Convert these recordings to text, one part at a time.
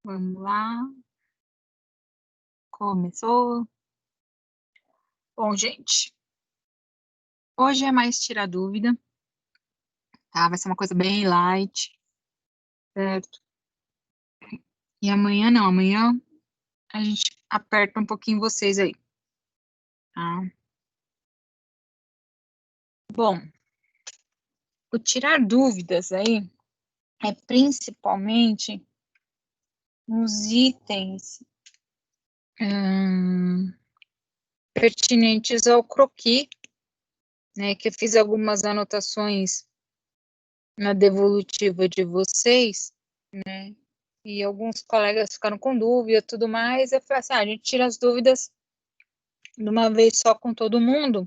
Vamos lá. Começou. Bom, gente, hoje é mais tirar dúvida, tá? Vai ser uma coisa bem light, certo? E amanhã não, amanhã a gente aperta um pouquinho vocês aí, tá? Bom, o tirar dúvidas aí é principalmente nos itens pertinentes ao croquis, né? Que eu fiz algumas anotações na devolutiva de vocês, né? E alguns colegas ficaram com dúvida e tudo mais. Eu falei assim, a gente tira as dúvidas de uma vez só com todo mundo,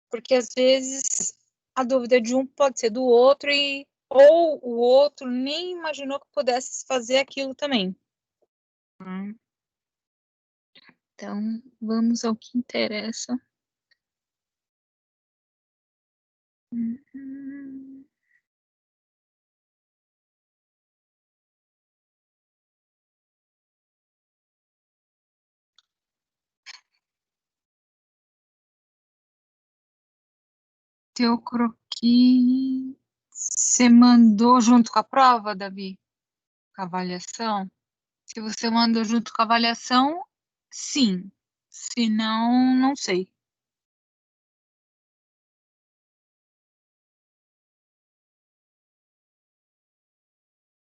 porque às vezes a dúvida de um pode ser do outro ou o outro nem imaginou que pudesse fazer aquilo também. Então, vamos ao que interessa. Teu croquis, você mandou junto com a prova, Davi? Com a avaliação? Se você mandou junto com a avaliação, sim. Se não, não sei.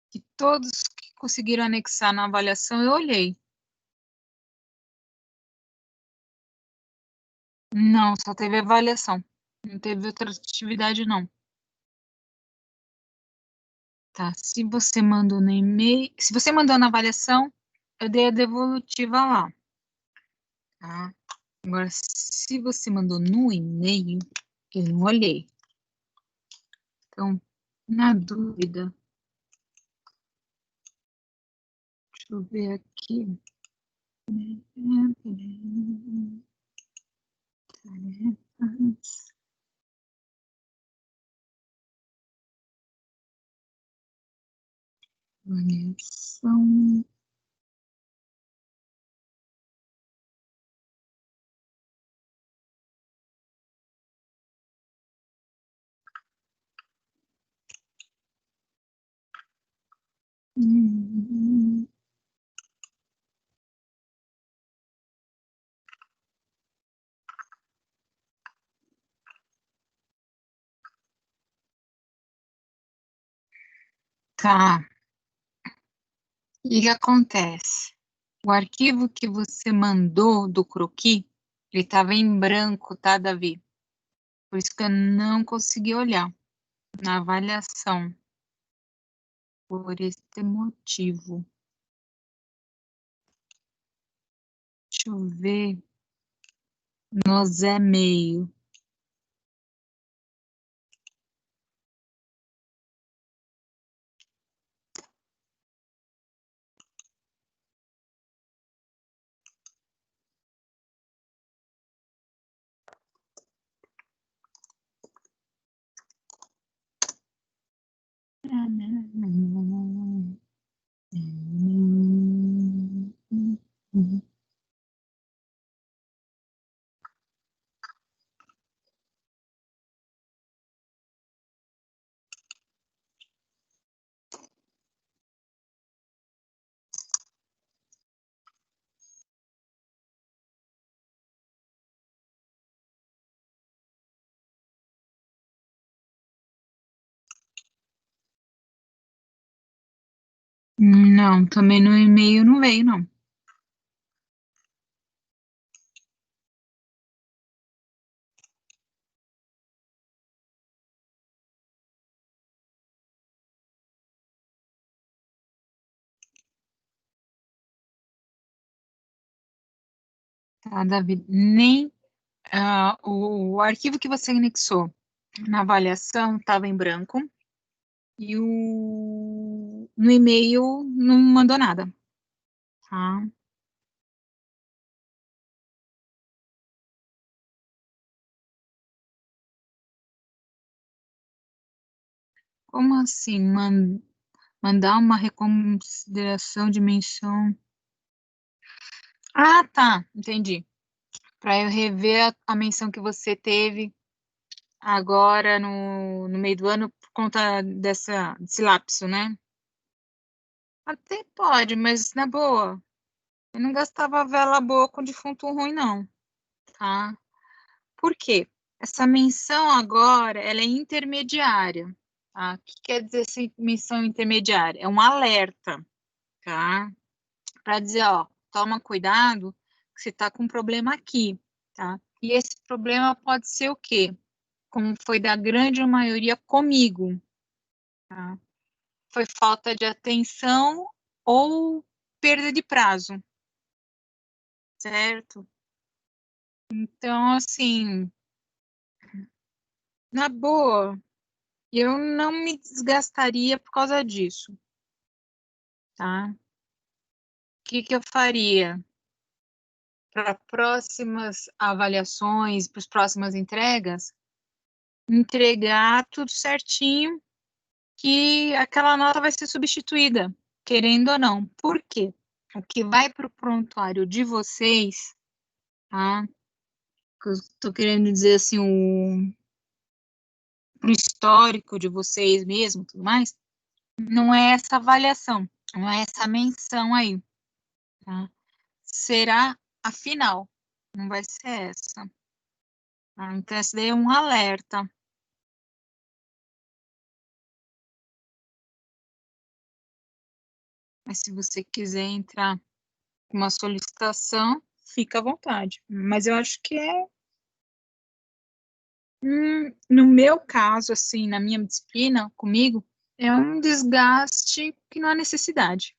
Que todos que conseguiram anexar na avaliação, eu olhei. Não, só teve avaliação. Não teve outra atividade, não. Tá, se você mandou no e-mail, se você mandou na avaliação, eu dei a devolutiva lá. Tá? Agora, se você mandou no e-mail, eu não olhei. Então, na dúvida, deixa eu ver aqui. Avaliação. Tá. O que acontece? O arquivo que você mandou do croquis, ele estava em branco, tá, Davi? Por isso que eu não consegui olhar na avaliação. Por este motivo. Deixa eu ver. No Zé Meio. Não, também no e-mail não veio, não. Tá, Davi? Nem o arquivo que você anexou na avaliação estava em branco e no e-mail não mandou nada, tá? Como assim? Mandar uma reconsideração de menção. Ah, tá, entendi. Para eu rever a menção que você teve agora no meio do ano por conta desse lapso, né? Até pode, mas na boa, eu não gastava vela boa com defunto ruim, não, tá? Por quê? Essa menção agora, ela é intermediária, tá? O que quer dizer essa menção intermediária? É um alerta, tá? Para dizer, ó, toma cuidado, que você tá com um problema aqui, tá? E esse problema pode ser o quê? Como foi da grande maioria comigo, tá? Foi falta de atenção ou perda de prazo, certo? Então, assim, na boa, eu não me desgastaria por causa disso, tá? O que que eu faria para próximas avaliações, para as próximas entregas? Entregar tudo certinho, que aquela nota vai ser substituída, querendo ou não. Por quê? O que vai para o prontuário de vocês, tá? Que eu estou querendo dizer assim, o histórico de vocês mesmo, tudo mais, não é essa avaliação, não é essa menção aí, tá? Será a final, não vai ser essa. Tá? Então, esse daí é um alerta. Mas se você quiser entrar com uma solicitação, fica à vontade. Mas eu acho que no meu caso, assim, na minha disciplina, comigo, é um desgaste que não há necessidade,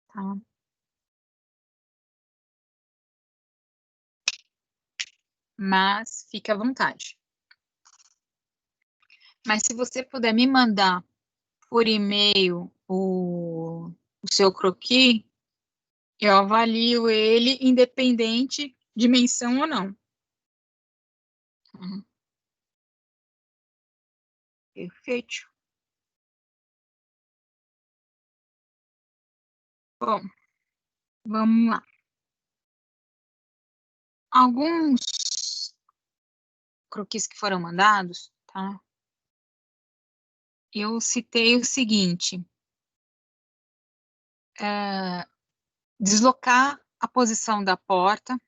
tá? Mas fica à vontade. Mas se você puder me mandar por e-mail o seu croquis, eu avalio ele independente de menção ou não. Uhum. Perfeito. Bom, vamos lá. Alguns croquis que foram mandados, tá? Eu citei o seguinte: deslocar a posição da porta,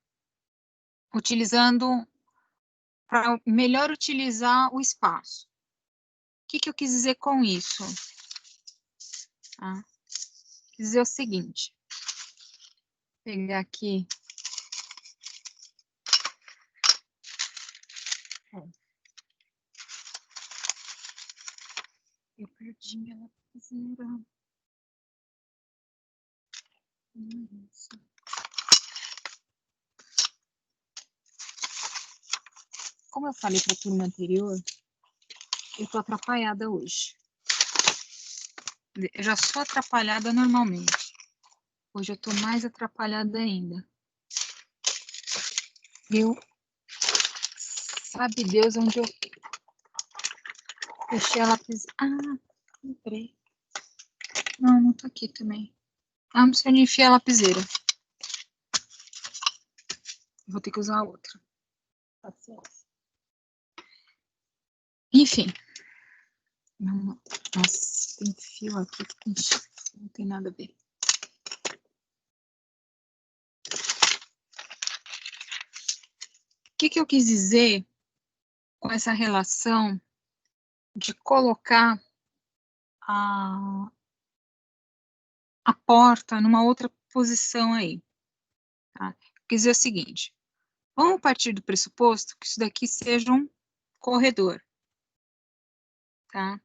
utilizando para melhor utilizar o espaço. O que que eu quis dizer com isso? Tá? Quis dizer o seguinte: vou pegar aqui. Eu perdi minha lapiseira. Como eu falei para a turma anterior, eu tô atrapalhada hoje. Eu já sou atrapalhada normalmente. Hoje eu tô mais atrapalhada ainda. Eu, sabe Deus onde eu deixei a lapiseira. Ah, lembrei. Não, não tá aqui também. Ah, não sei onde enfiar a lapiseira. Vou ter que usar a outra. Paciência. Enfim. Nossa, tem fio aqui que não tem nada a ver. O que que eu quis dizer com essa relação de colocar a porta numa outra posição aí, tá? Quer dizer o seguinte: vamos partir do pressuposto que isso daqui seja um corredor, tá?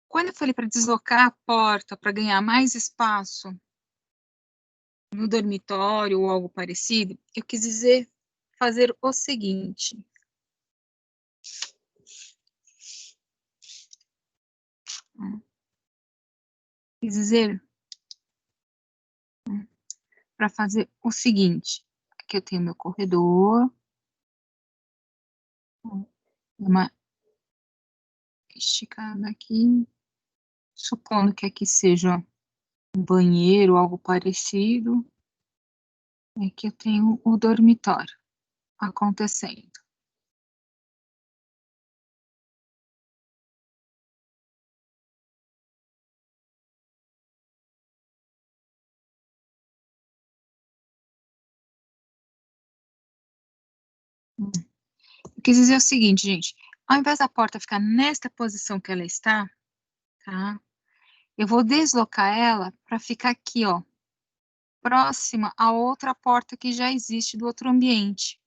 Quando eu falei para deslocar a porta para ganhar mais espaço no dormitório ou algo parecido, eu quis dizer fazer o seguinte. Quis dizer para fazer o seguinte. Aqui eu tenho meu corredor, uma esticada aqui, Supondo que aqui seja um banheiro, algo parecido, é que eu tenho o dormitório acontecendo. Eu quis dizer o seguinte, gente, ao invés da porta ficar nesta posição que ela está, tá? Eu vou deslocar ela para ficar aqui, ó, próxima à outra porta que já existe do outro ambiente.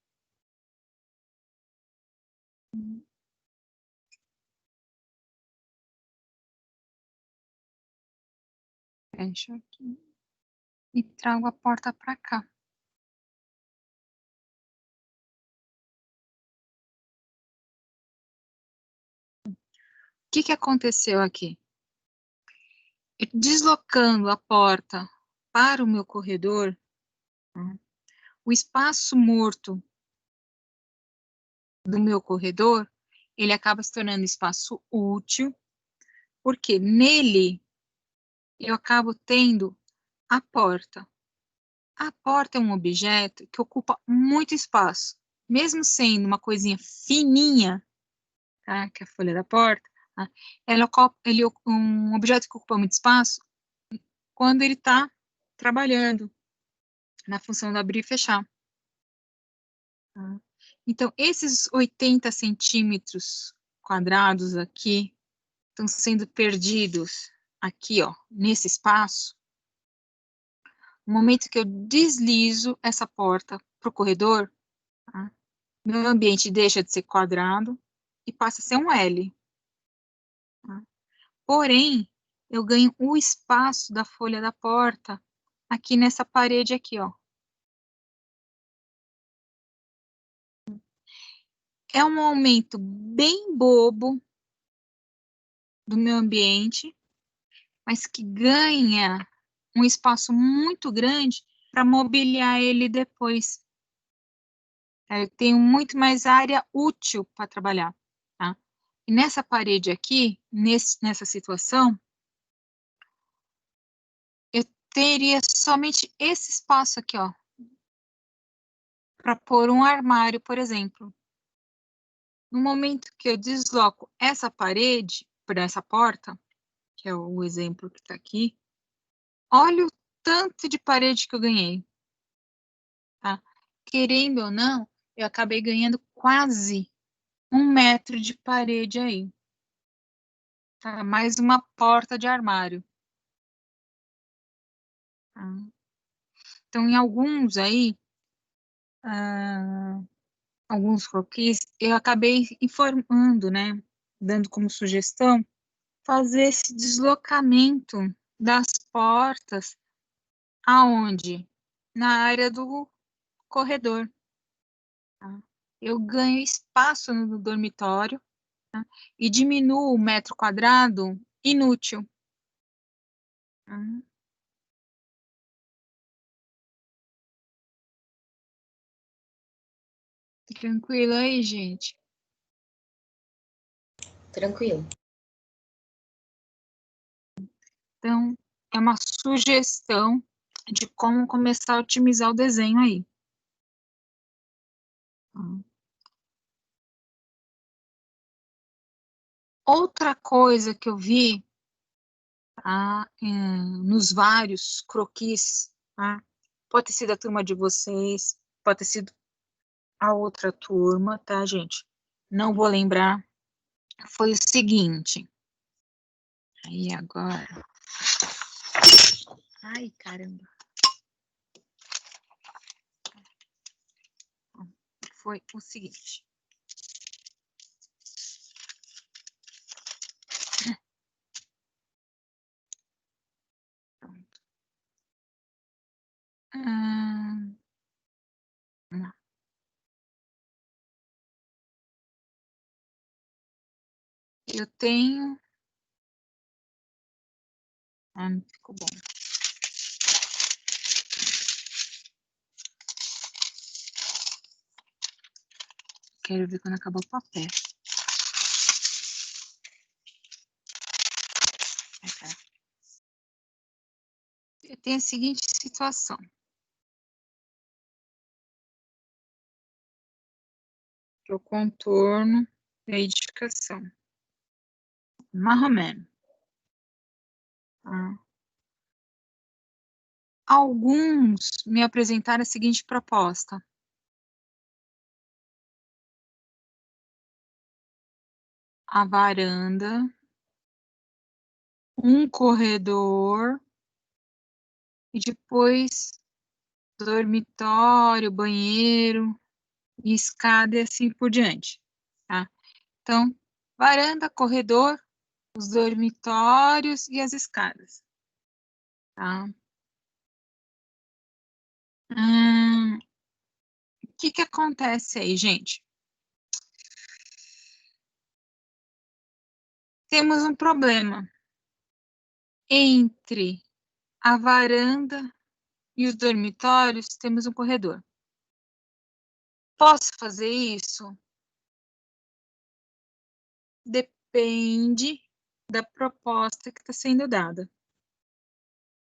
Fecho aqui e trago a porta para cá. O que aconteceu aqui? Deslocando a porta para o meu corredor, né, o espaço morto do meu corredor, ele acaba se tornando espaço útil, porque nele eu acabo tendo a porta. A porta é um objeto que ocupa muito espaço, mesmo sendo uma coisinha fininha, tá, que é a folha da porta, tá, ele é um objeto que ocupa muito espaço quando ele está trabalhando na função de abrir e fechar. Tá? Então, esses 80 centímetros quadrados aqui estão sendo perdidos aqui, ó, nesse espaço. No momento que eu deslizo essa porta para o corredor, tá? Meu ambiente deixa de ser quadrado e passa a ser um L. Tá? Porém, eu ganho o espaço da folha da porta aqui nessa parede aqui, ó. É um aumento bem bobo do meu ambiente, mas que ganha um espaço muito grande para mobiliar ele depois. Eu tenho muito mais área útil para trabalhar, tá? E nessa parede aqui, nessa situação, eu teria somente esse espaço aqui, ó, para pôr um armário, por exemplo. No momento que eu desloco essa parede para essa porta, que é o exemplo que está aqui, olha o tanto de parede que eu ganhei, tá? Querendo ou não, eu acabei ganhando quase 1 metro de parede aí, tá? Mais uma porta de armário. Tá? Então, em alguns aí, alguns croquis, eu acabei informando, né? Dando como sugestão, fazer esse deslocamento das portas aonde? Na área do corredor. Tá? Eu ganho espaço no dormitório, tá? E diminuo o metro quadrado inútil. Tá? Tranquilo aí, gente? Tranquilo. Então, é uma sugestão de como começar a otimizar o desenho aí. Tá? Outra coisa que eu vi, tá, nos vários croquis, tá? Pode ter sido a turma de vocês, pode ter sido a outra turma, tá, gente? Não vou lembrar. Foi o seguinte. Aí agora. Ai, caramba. Foi o seguinte. Pronto. Eu tenho. Não ficou bom. Quero ver quando acabar o papel. tem a seguinte situação. O contorno da edificação. Marromeno. Tá? Alguns me apresentaram a seguinte proposta. A varanda, um corredor e depois dormitório, banheiro, escada e assim por diante, tá? Então, varanda, corredor, os dormitórios e as escadas, tá? O que acontece aí, gente? Temos um problema entre a varanda e os dormitórios, temos um corredor. Posso fazer isso? Depende da proposta que está sendo dada.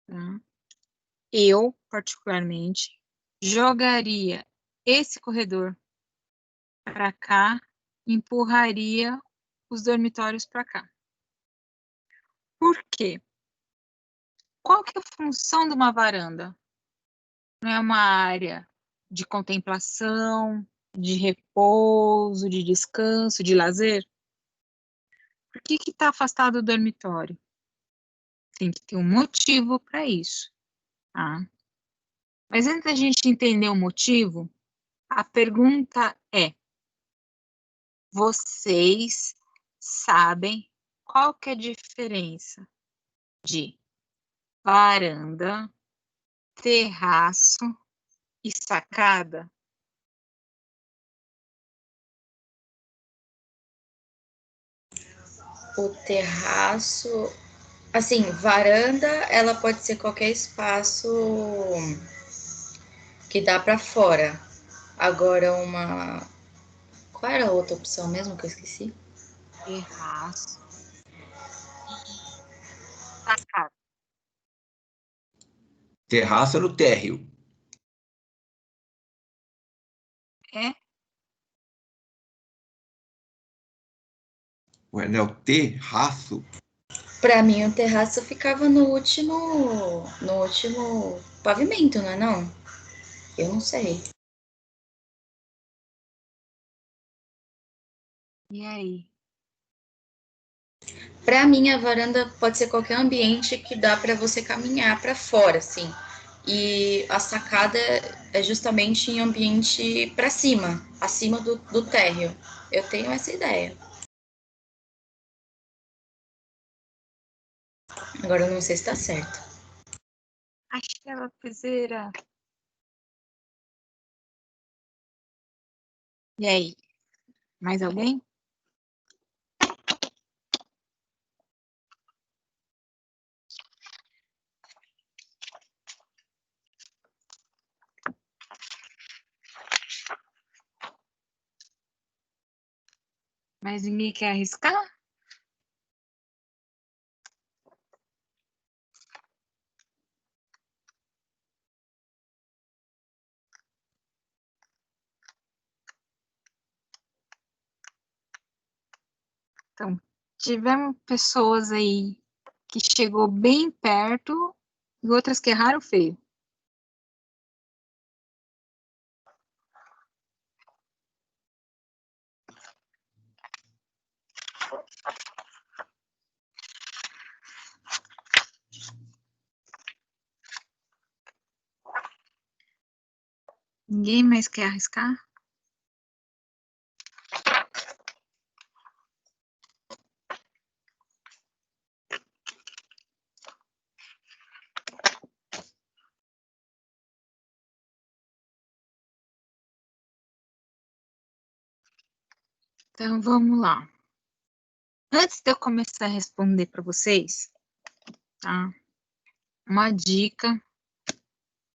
Tá? Eu, particularmente, jogaria esse corredor para cá, empurraria os dormitórios para cá. Por quê? Qual que é a função de uma varanda? Não é uma área de contemplação, de repouso, de descanso, de lazer? Por que está afastado do dormitório? Tem que ter um motivo para isso, tá? Mas antes da gente entender o motivo, a pergunta é: vocês sabem qual que é a diferença de varanda, terraço e sacada? O terraço, assim, varanda, ela pode ser qualquer espaço que dá para fora. Agora uma, qual era a outra opção mesmo que eu esqueci? Terraço e sacada. Terraço é no térreo. É? Ué, não é o terraço? Para mim, o terraço ficava no último pavimento, não é não? Eu não sei. E aí? Para mim, a varanda pode ser qualquer ambiente que dá para você caminhar para fora, assim. E a sacada é justamente em ambiente para cima, acima do térreo. Eu tenho essa ideia. Agora eu não sei se está certo. Achei a lapiseira. E aí? Mais alguém? Mas ninguém quer arriscar? Então, tivemos pessoas aí que chegou bem perto e outras que erraram feio. Ninguém mais quer arriscar? Então, vamos lá. Antes de eu começar a responder para vocês, tá? Uma dica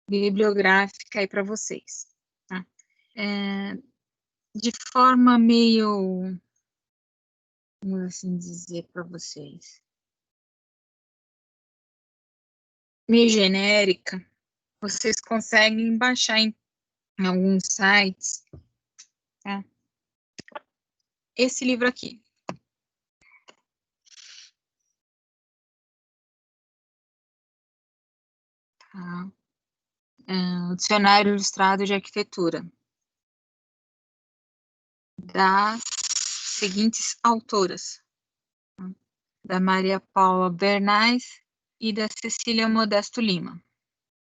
bibliográfica aí para vocês, tá? De forma meio, vamos assim dizer para vocês, meio genérica, vocês conseguem baixar em alguns sites, tá? Esse livro aqui. Tá? O Dicionário Ilustrado de Arquitetura, das seguintes autoras, tá? Da Maria Paula Bernays e da Cecília Modesto Lima.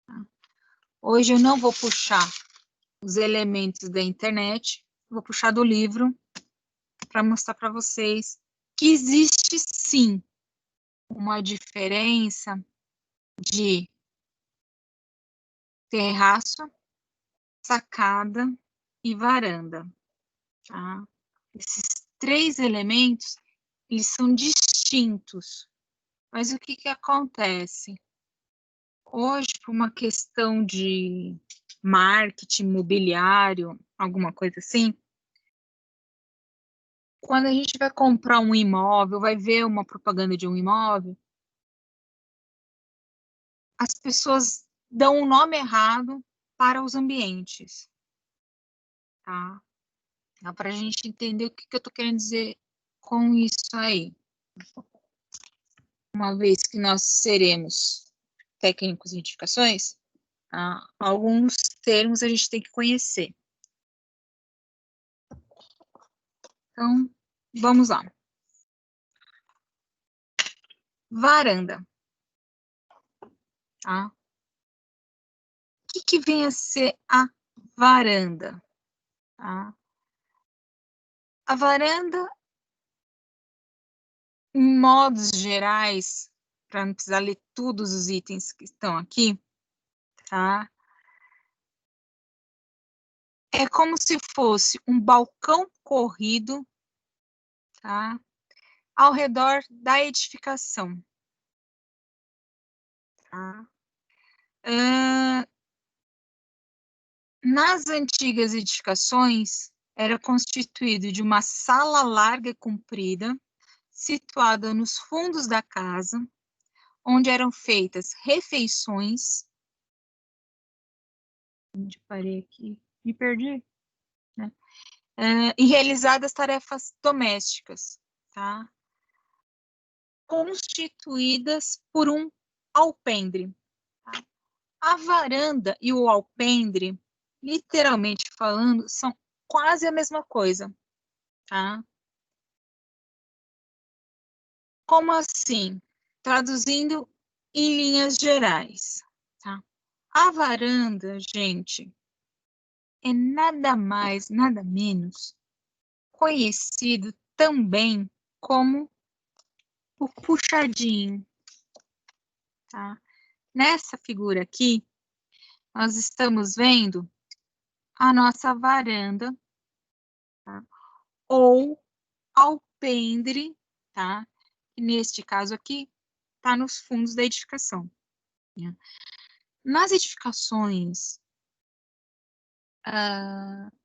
Tá? Hoje eu não vou puxar os elementos da internet, vou puxar do livro para mostrar para vocês que existe sim uma diferença de terraço, sacada e varanda. Tá? Esses três elementos, eles são distintos. Mas o que que acontece? Hoje, por uma questão de marketing imobiliário, alguma coisa assim, quando a gente vai comprar um imóvel, vai ver uma propaganda de um imóvel, as pessoas dão um nome errado para os ambientes, tá? Para a gente entender o que que eu estou querendo dizer com isso aí. Uma vez que nós seremos técnicos em edificações, alguns termos a gente tem que conhecer. Então, vamos lá. Varanda. Tá? O que vem a ser a varanda? Tá? A varanda, em modos gerais, para não precisar ler todos os itens que estão aqui, tá? É como se fosse um balcão corrido, tá? Ao redor da edificação. Tá? Nas antigas edificações, era constituído de uma sala larga e comprida, situada nos fundos da casa, onde eram feitas refeições. Onde parei aqui? Me perdi. Né? E realizadas tarefas domésticas, tá? Constituídas por um alpendre. Tá? A varanda e o alpendre, literalmente falando, são quase a mesma coisa, tá? Como assim? Traduzindo em linhas gerais, tá? A varanda, gente, é nada mais, nada menos conhecido também como o puxadinho, tá? Nessa figura aqui, nós estamos vendo a nossa varanda, tá? Ou alpendre, tá? E neste caso aqui, está nos fundos da edificação. Né? Nas edificações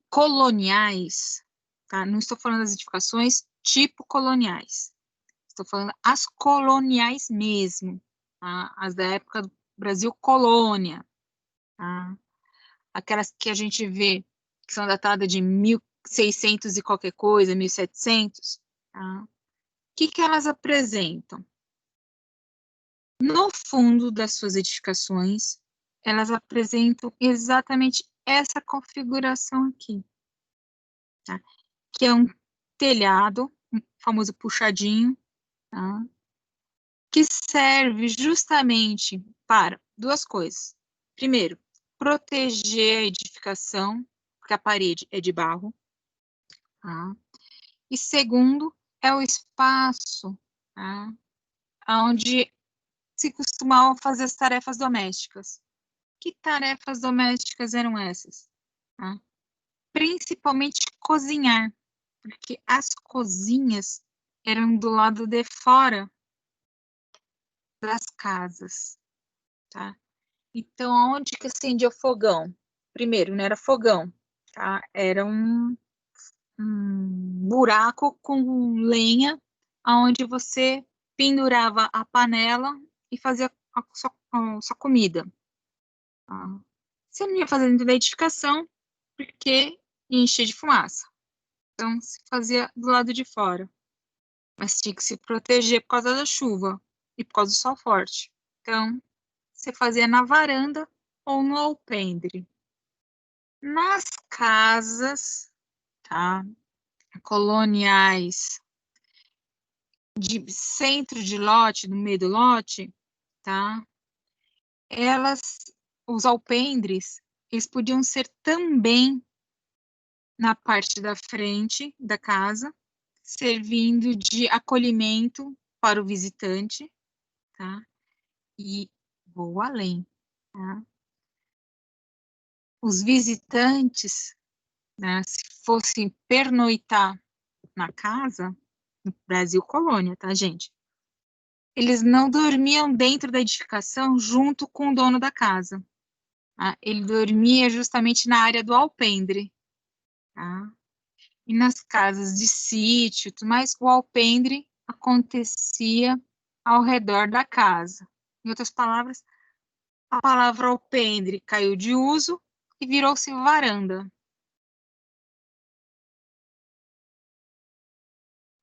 coloniais, tá? Não estou falando das edificações tipo coloniais, estou falando as coloniais mesmo, tá? As da época do Brasil colônia, tá? Aquelas que a gente vê que são datadas de 1600 e qualquer coisa, 1700, tá? O que elas apresentam? No fundo das suas edificações, elas apresentam exatamente essa configuração aqui, tá? Que é um telhado, um famoso puxadinho, tá? Que serve justamente para duas coisas. Primeiro, proteger a edificação, porque a parede é de barro, tá? E segundo, é o espaço, tá? Onde se costumavam fazer as tarefas domésticas. Que tarefas domésticas eram essas? Tá? Principalmente cozinhar, porque as cozinhas eram do lado de fora das casas, tá? Então, onde que acendia o fogão? Primeiro, não era fogão, tá? Era um buraco com lenha, onde você pendurava a panela e fazia sua comida. Tá? Você não ia fazer dentro da edificação, porque ia encher de fumaça. Então, se fazia do lado de fora. Mas tinha que se proteger por causa da chuva e por causa do sol forte. Então, você fazia na varanda ou no alpendre. Nas casas, tá, coloniais, de centro de lote, no meio do lote, tá, os alpendres, eles podiam ser também na parte da frente da casa, servindo de acolhimento para o visitante, tá? E vou além, tá? Os visitantes, né, se fossem pernoitar na casa, no Brasil colônia, tá, gente? Eles não dormiam dentro da edificação junto com o dono da casa. Tá? Ele dormia justamente na área do alpendre, tá? E nas casas de sítio, mas o alpendre acontecia ao redor da casa. Em outras palavras, a palavra alpendre caiu de uso e virou-se varanda.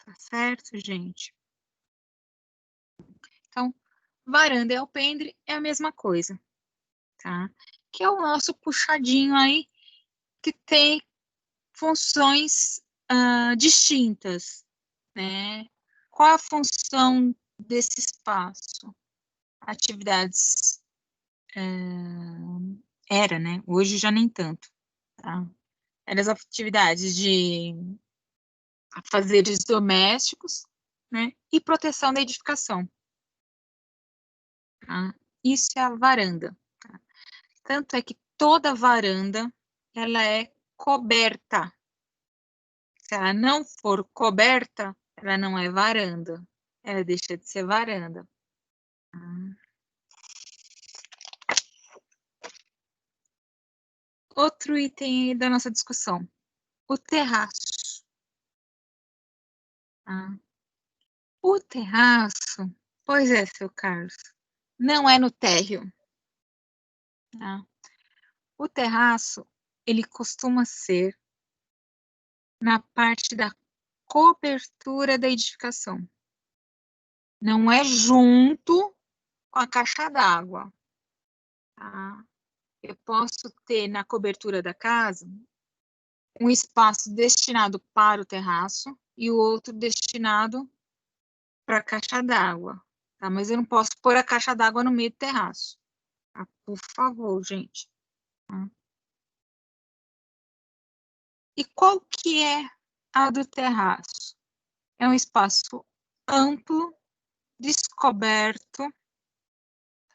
Tá certo, gente? Então, varanda e alpendre é a mesma coisa, tá? Que é o nosso puxadinho aí, que tem funções distintas, né? Qual a função desse espaço? Atividades era, né? Hoje já nem tanto, tá? Eram as atividades de afazeres domésticos, né? E proteção da edificação. Tá? Isso é a varanda. Tá? Tanto é que toda varanda, ela é coberta. Se ela não for coberta, ela não é varanda. Ela deixa de ser varanda. Tá? Outro item da nossa discussão. O terraço. Tá? O terraço, pois é, seu Carlos, não é no térreo. Tá? O terraço, ele costuma ser na parte da cobertura da edificação. Não é junto com a caixa d'água. Tá? Eu posso ter na cobertura da casa um espaço destinado para o terraço e o outro destinado para a caixa d'água. Tá? Mas eu não posso pôr a caixa d'água no meio do terraço. Tá? Por favor, gente. Tá? E qual que é a do terraço? É um espaço amplo, descoberto,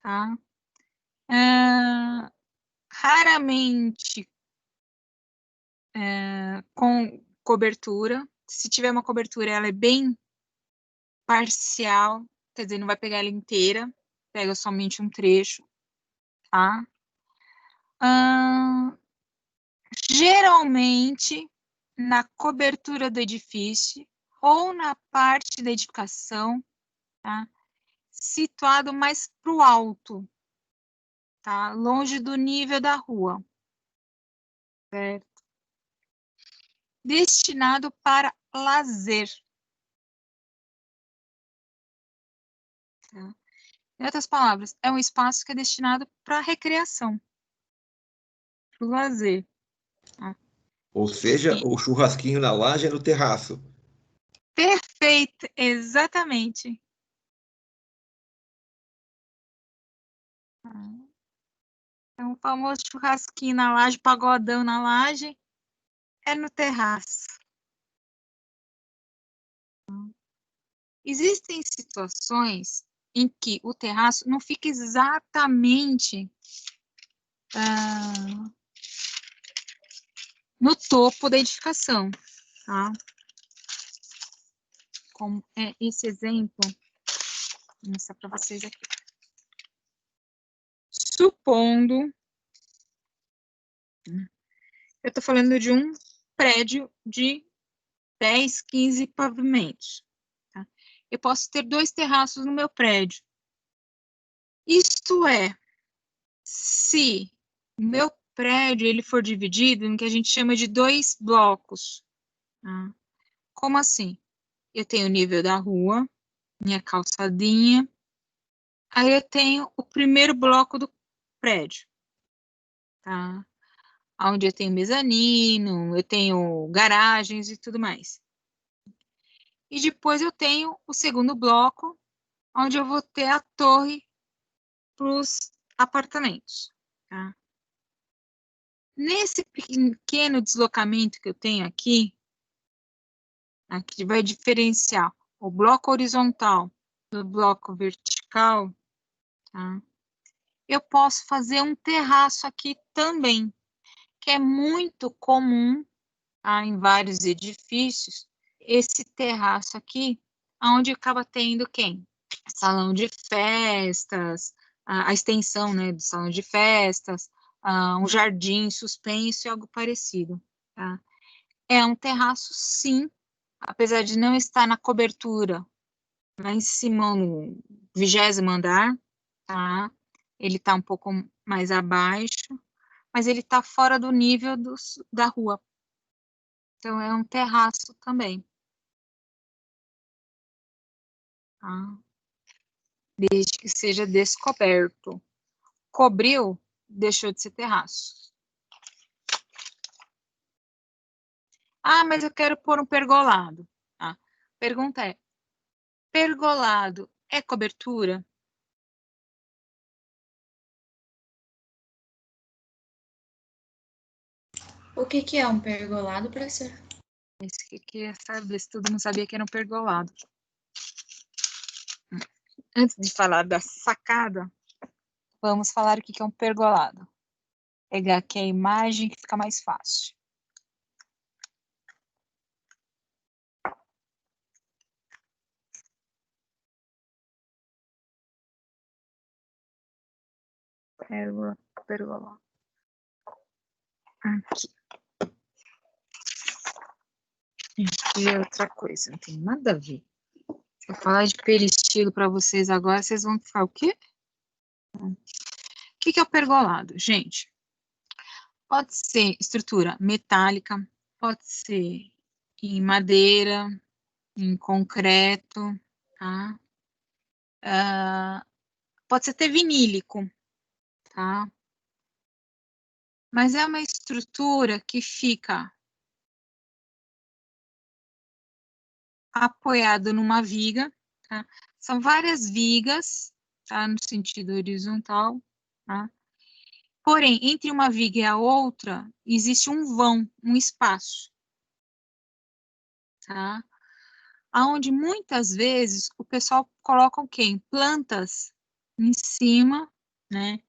tá? Raramente com cobertura. Se tiver uma cobertura, ela é bem parcial, quer dizer, não vai pegar ela inteira, pega somente um trecho, tá? Geralmente, na cobertura do edifício ou na parte da edificação, tá? Situado mais para o alto, tá? Longe do nível da rua, certo? Destinado para lazer. Tá? Em outras palavras, é um espaço que é destinado para recreação, para o lazer. Tá? Ou seja, o churrasquinho na laje é no terraço. Perfeito, exatamente. Então, o famoso churrasquinho na laje, pagodão na laje, é no terraço. Existem situações em que o terraço não fica exatamente no topo da edificação, tá? Como é esse exemplo, vou mostrar para vocês aqui. Supondo, eu estou falando de um prédio de 10, 15 pavimentos. Tá? Eu posso ter 2 terraços no meu prédio. Isto é, se o meu prédio ele for dividido em que a gente chama de 2 blocos. Tá? Como assim? Eu tenho o nível da rua, minha calçadinha, aí eu tenho o primeiro bloco do prédio, tá? Onde eu tenho mezanino, eu tenho garagens e tudo mais. E depois eu tenho o segundo bloco, onde eu vou ter a torre para os apartamentos, tá? Nesse pequeno deslocamento que eu tenho aqui vai diferenciar o bloco horizontal do bloco vertical, tá? Eu posso fazer um terraço aqui também, que é muito comum, tá, em vários edifícios, esse terraço aqui, onde acaba tendo quem? Salão de festas, a extensão, né, do salão de festas, um jardim suspenso e algo parecido, tá? É um terraço, sim, apesar de não estar na cobertura, lá em cima, no 20º andar, tá? Ele está um pouco mais abaixo, mas ele está fora do nível da rua. Então, é um terraço também. Tá? Desde que seja descoberto. Cobriu, deixou de ser terraço. Ah, mas eu quero pôr um pergolado. Tá? Pergunta é, pergolado é cobertura? O que que é um pergolado, professor? Isso que eu queria saber, se todo mundo sabia que era um pergolado. Antes de falar da sacada, vamos falar o que é um pergolado. Pegar aqui a imagem que fica mais fácil. Pergolado. Aqui. Aqui é outra coisa, não tem nada a ver. Se eu falar de peristilo para vocês agora, vocês vão ficar o quê? O que é o pergolado? Gente, pode ser estrutura metálica, pode ser em madeira, em concreto, tá? Pode ser até vinílico, tá? Mas é uma estrutura que fica apoiado numa viga, tá? São várias vigas, tá? No sentido horizontal, tá? Porém, entre uma viga e a outra, existe um vão, um espaço, tá? Aonde muitas vezes o pessoal coloca o quê? Plantas em cima, né?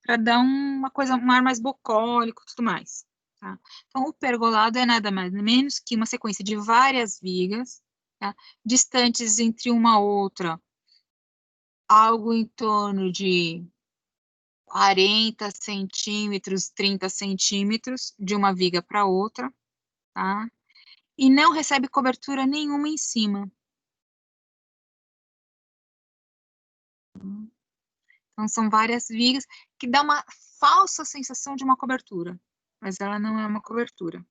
Para dar uma coisa, um ar mais bucólico e tudo mais, tá? Então, o pergolado é nada mais nem menos que uma sequência de várias vigas, tá? Distantes entre uma outra, algo em torno de 40 centímetros, 30 centímetros de uma viga para outra, tá? E não recebe cobertura nenhuma em cima. Então, são várias vigas que dá uma falsa sensação de uma cobertura, mas ela não é uma cobertura.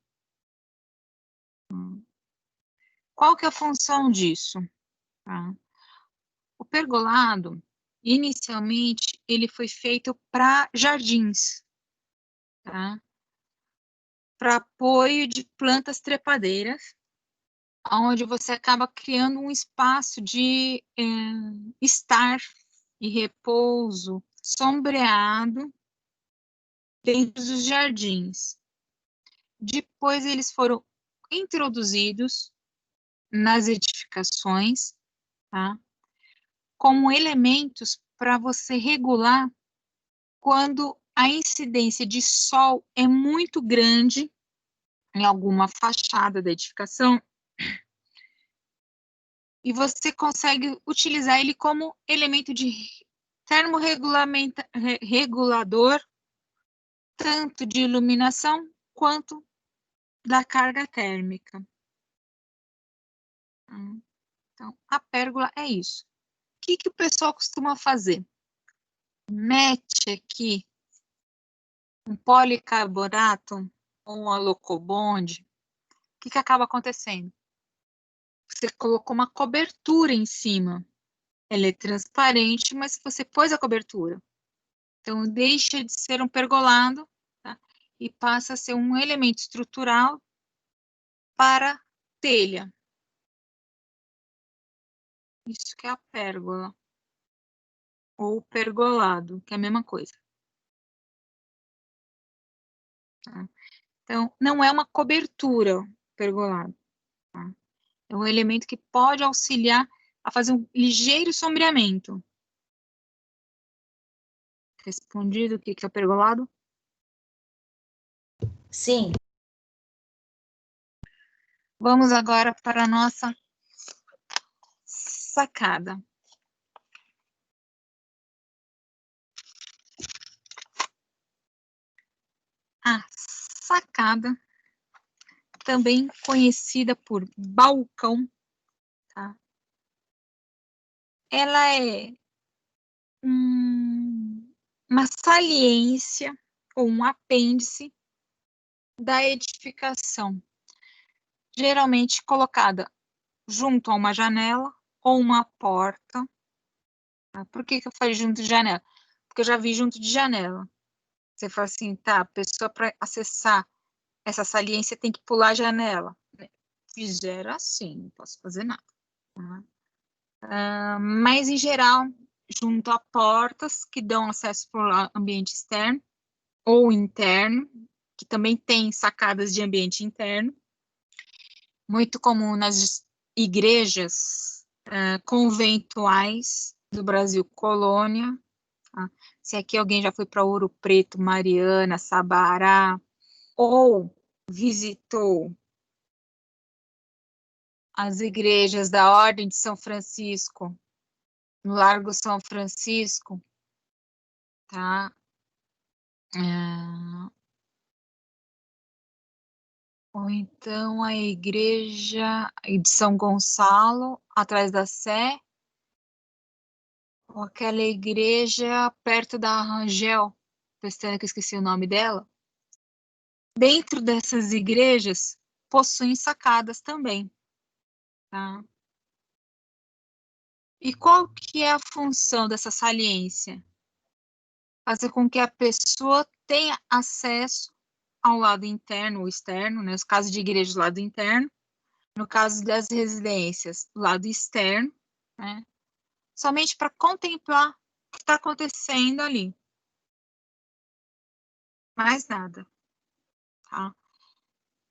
Qual que é a função disso? Tá? O pergolado, inicialmente, ele foi feito para jardins, tá? Para apoio de plantas trepadeiras, onde você acaba criando um espaço de estar e repouso sombreado dentro dos jardins. Depois eles foram introduzidos nas edificações, tá? Como elementos para você regular quando a incidência de sol é muito grande em alguma fachada da edificação e você consegue utilizar ele como elemento de termorregulador, tanto de iluminação quanto da carga térmica. Então, a pérgola é isso. O que o pessoal costuma fazer? mete aqui um policarbonato ou um alocobond, o que acaba acontecendo? Você colocou uma cobertura em cima. Ela é transparente, mas você pôs a cobertura. Então, deixa de ser um pergolado, tá? E passa a ser um elemento estrutural para telha. Isso que é a pérgola. Ou pergolado, que é a mesma coisa. Tá? Então, não é uma cobertura pergolado. Tá? É um elemento que pode auxiliar a fazer um ligeiro sombreamento. Respondido o que é o pergolado? Sim. Vamos agora para a nossa sacada. A sacada, também conhecida por balcão, tá? Ela é uma saliência ou um apêndice da edificação, geralmente colocada junto a uma janela ou uma porta. Tá? Por que eu falei junto de janela? Porque eu já vi junto de janela. Você fala assim, tá, a pessoa para acessar essa saliência tem que pular a janela. Fizeram assim, não posso fazer nada. Tá? Mas, em geral, junto a portas que dão acesso para o ambiente externo ou interno, que também tem sacadas de ambiente interno. Muito comum nas igrejas conventuais do Brasil colônia. Tá? Se aqui alguém já foi para Ouro Preto, Mariana, Sabará, ou visitou as igrejas da Ordem de São Francisco, no Largo São Francisco, tá? Ou então a igreja de São Gonçalo, atrás da Sé, ou aquela igreja perto da Rangel, pensando que eu esqueci o nome dela. Dentro dessas igrejas, possuem sacadas também, tá? E qual que é a função dessa saliência? Fazer com que a pessoa tenha acesso ao lado interno ou externo, né? Nos casos de igreja, lado interno. No caso das residências, lado externo, né? Somente para contemplar o que está acontecendo ali. Mais nada, tá?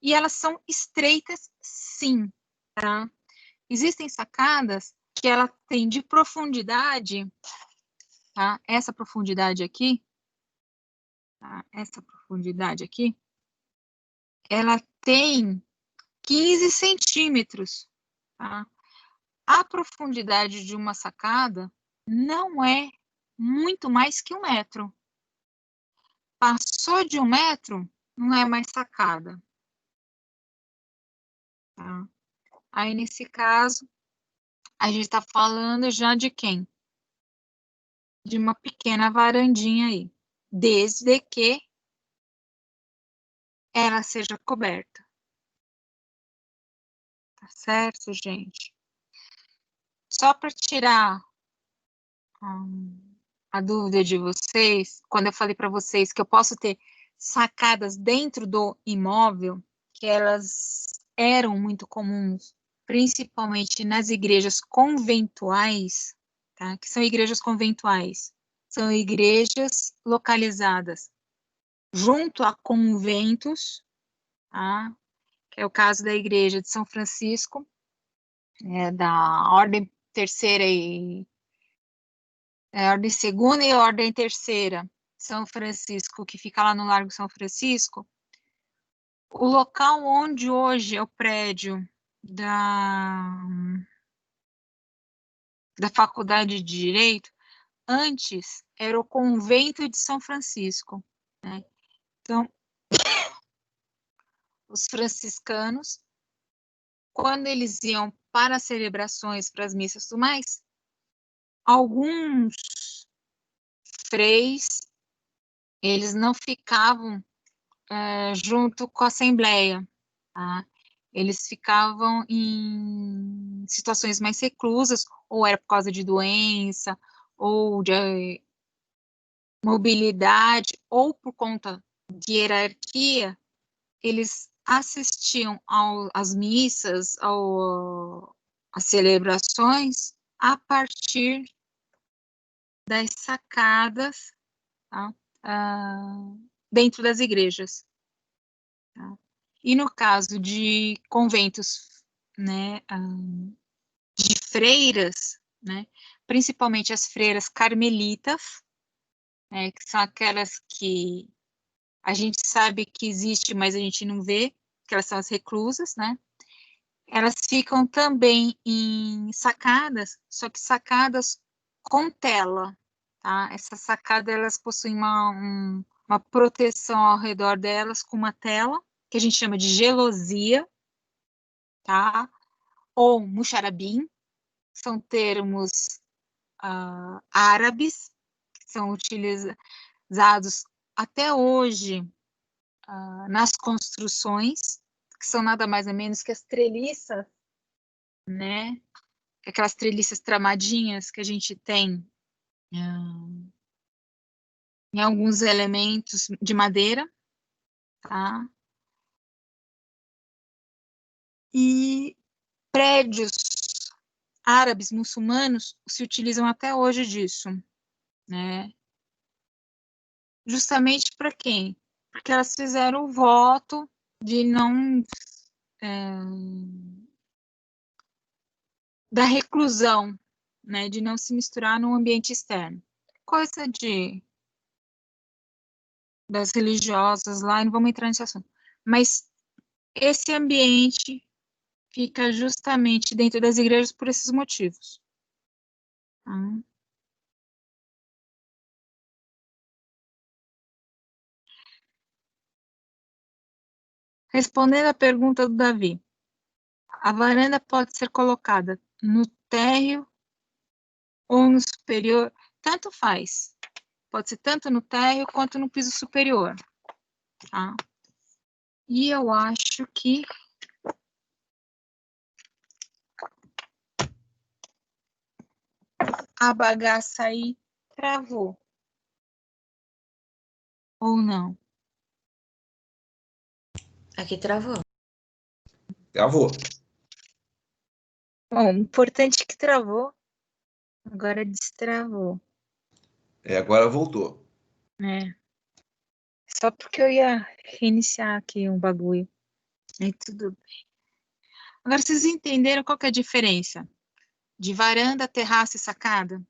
E elas são estreitas, sim, tá? Existem sacadas que ela tem de profundidade, tá? Essa profundidade aqui, tá? Essa profundidade aqui, ela tem 15 centímetros, tá? A profundidade de uma sacada não é muito mais que 1 metro. Passou de 1 metro, não é mais sacada. Tá? Aí, nesse caso, a gente está falando já de quem? De uma pequena varandinha aí, desde que ela seja coberta. Tá certo, gente? Só para tirar a dúvida de vocês, quando eu falei para vocês que eu posso ter sacadas dentro do imóvel, que elas eram muito comuns, principalmente nas igrejas conventuais, tá? Que são igrejas conventuais? São igrejas localizadas junto a conventos, tá? Que é o caso da igreja de São Francisco, da Ordem Terceira e Ordem Segunda e Ordem Terceira, São Francisco, que fica lá no Largo São Francisco. O local onde hoje é o prédio da Faculdade de Direito, antes era o Convento de São Francisco, né? Então, os franciscanos, quando eles iam para as celebrações, para as missas e tudo mais, alguns freis, eles não ficavam junto com a Assembleia, tá? Eles ficavam em situações mais reclusas, ou era por causa de doença, ou de mobilidade, ou por conta de hierarquia, eles assistiam às missas, às celebrações, a partir das sacadas, tá? Dentro das igrejas. Tá? E no caso de conventos, né, de freiras, né, principalmente as freiras carmelitas, né, que são aquelas que a gente sabe que existe, mas a gente não vê, que elas são as reclusas, né? Elas ficam também em sacadas, só que sacadas com tela, tá? Essas sacadas, elas possuem uma proteção ao redor delas com uma tela, que a gente chama de gelosia, tá? Ou muxarabim, são termos árabes, que são utilizados até hoje nas construções, que são nada mais ou menos que as treliças, né? Aquelas treliças tramadinhas que a gente tem em alguns elementos de madeira, tá? E prédios árabes, muçulmanos, se utilizam até hoje disso, né? Justamente para quem? Porque elas fizeram o voto de não da reclusão, né, de não se misturar no ambiente externo. Coisa das religiosas lá, não vamos entrar nesse assunto. Mas esse ambiente fica justamente dentro das igrejas por esses motivos. Tá? Respondendo à pergunta do Davi, a varanda pode ser colocada no térreo ou no superior, tanto faz. Pode ser tanto no térreo quanto no piso superior. Tá? E eu acho que a bagaça aí travou. Ou não? Aqui travou. Travou. Bom, o importante é que travou. Agora destravou. Agora voltou. Só porque eu ia reiniciar aqui um bagulho. Aí tudo bem. Agora, vocês entenderam qual que é a diferença de varanda, terraço e sacada?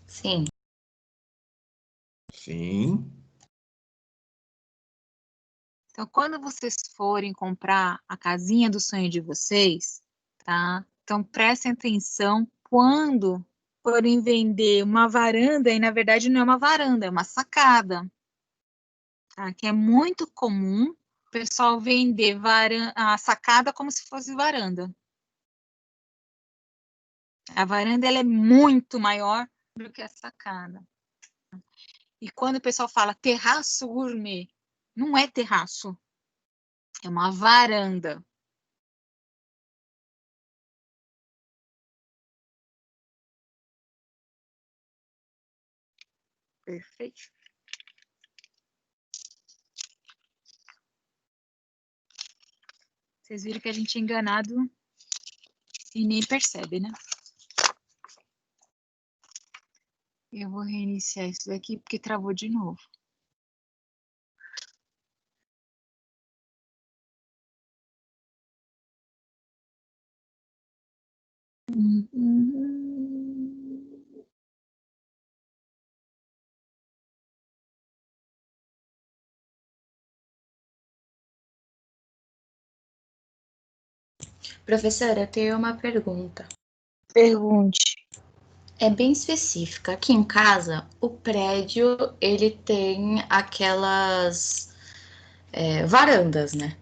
Sim. Sim. Então, quando vocês forem comprar a casinha do sonho de vocês, tá? Então, prestem atenção quando forem vender uma varanda, e na verdade não é uma varanda, é uma sacada. Tá? Que é muito comum o pessoal vender a sacada como se fosse varanda. A varanda ela é muito maior do que a sacada. E quando o pessoal fala terraço gourmet, não é terraço, é uma varanda. Perfeito. Vocês viram que a gente é enganado e nem percebe, né? Eu vou reiniciar isso daqui porque travou de novo. Professora, eu tenho uma pergunta. Pergunte. É bem específica. Aqui em casa, o prédio, ele tem aquelas varandas, né?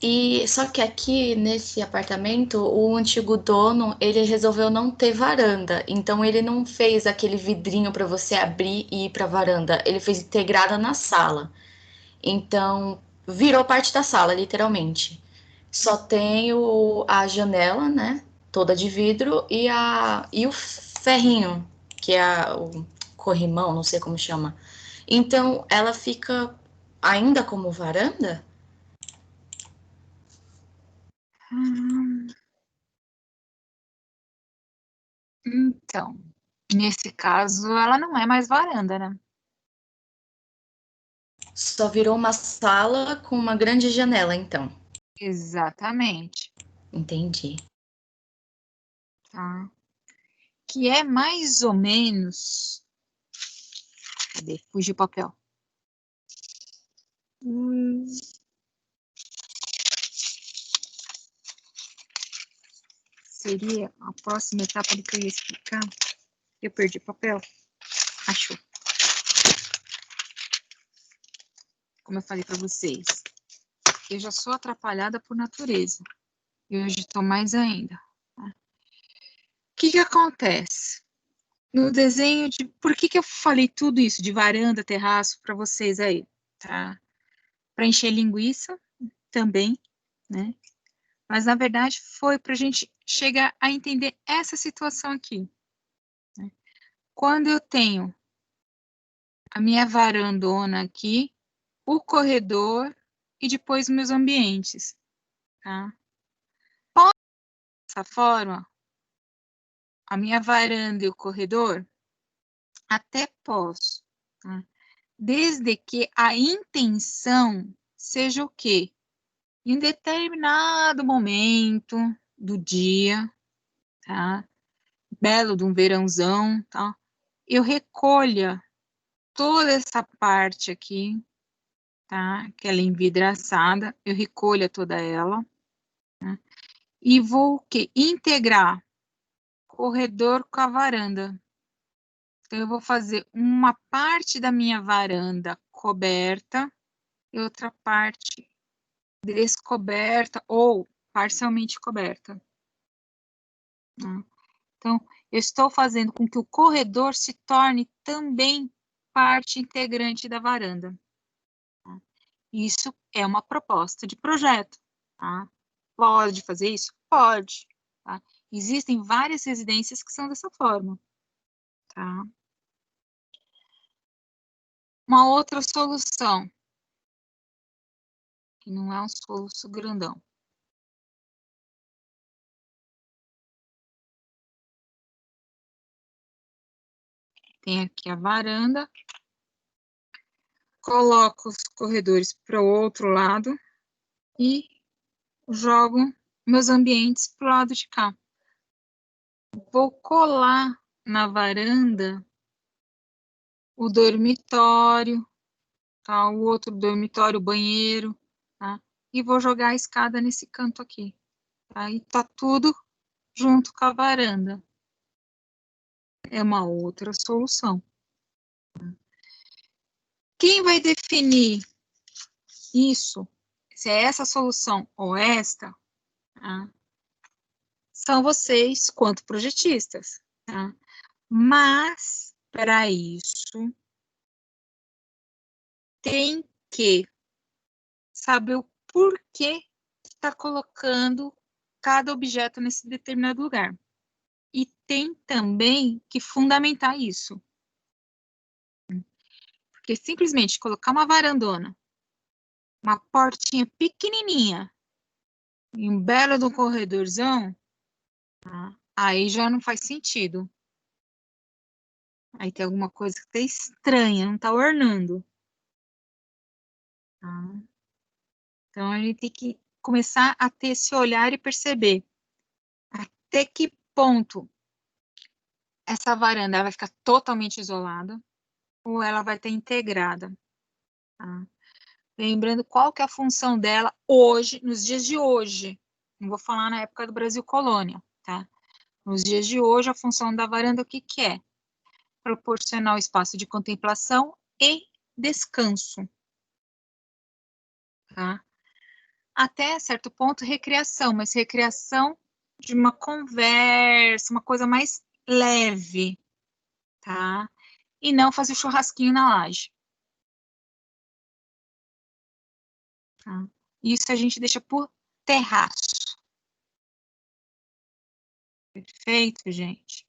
E só que aqui nesse apartamento, o antigo dono, ele resolveu não ter varanda. Então ele não fez aquele vidrinho para você abrir e ir para varanda. Ele fez integrada na sala. Então virou parte da sala, literalmente. Só tem a janela, né? Toda de vidro e o ferrinho, que é o corrimão, não sei como chama. Então ela fica ainda como varanda? Então, nesse caso, ela não é mais varanda, né? Só virou uma sala com uma grande janela, então. Exatamente, Entendi. tá? Que é mais ou menos... Cadê? Fugiu o papel. Seria a próxima etapa do que eu ia explicar. Eu perdi o papel. Achou. Como eu falei para vocês, eu já sou atrapalhada por natureza. E hoje estou mais ainda. Tá? O que acontece? No desenho de... Por que eu falei tudo isso de varanda, terraço para vocês aí? Tá? Para encher linguiça também, né? Mas, na verdade, foi para a gente chegar a entender essa situação aqui. Né? Quando eu tenho a minha varandona aqui, o corredor e depois meus ambientes, tá? Dessa forma, a minha varanda e o corredor, até posso, tá? Desde que a intenção seja o quê? Em determinado momento do dia, tá? Belo de um verãozão, tá? Eu recolha toda essa parte aqui, tá? Que ela é envidraçada, eu recolha toda ela, tá? E vou o quê? Integrar corredor com a varanda. Então, eu vou fazer uma parte da minha varanda coberta e outra parte descoberta ou parcialmente coberta. Né? Então, eu estou fazendo com que o corredor se torne também parte integrante da varanda. Tá? Isso é uma proposta de projeto. Tá? Pode fazer isso? Pode. Tá? Existem várias residências que são dessa forma. Tá? Uma outra solução, que não é um soluço grandão. Tem aqui a varanda, coloco os corredores para o outro lado e jogo meus ambientes para o lado de cá. Vou colar na varanda o dormitório, tá? O outro dormitório, o banheiro, tá? E vou jogar a escada nesse canto aqui. Aí tá tudo junto com a varanda. É uma outra solução. Quem vai definir isso, se é essa solução ou esta, tá? São vocês quanto projetistas, tá? Mas, para isso, tem que saber o porquê está colocando cada objeto nesse determinado lugar. E tem também que fundamentar isso. Porque simplesmente colocar uma varandona, uma portinha pequenininha, e um belo do corredorzão, tá? Aí já não faz sentido. Aí tem alguma coisa que tá estranha, não tá ornando. Tá? Então, a gente tem que começar a ter esse olhar e perceber até que ponto essa varanda vai ficar totalmente isolada ou ela vai estar integrada. Tá? Lembrando qual que é a função dela hoje, nos dias de hoje. Não vou falar na época do Brasil colônia, tá? Nos dias de hoje, a função da varanda, o que que é? Proporcionar o espaço de contemplação e descanso, tá? até certo ponto, recreação, mas recreação de uma conversa, uma coisa mais leve, tá? E não fazer churrasquinho na laje. Tá? Isso a gente deixa por terraço. Perfeito, gente?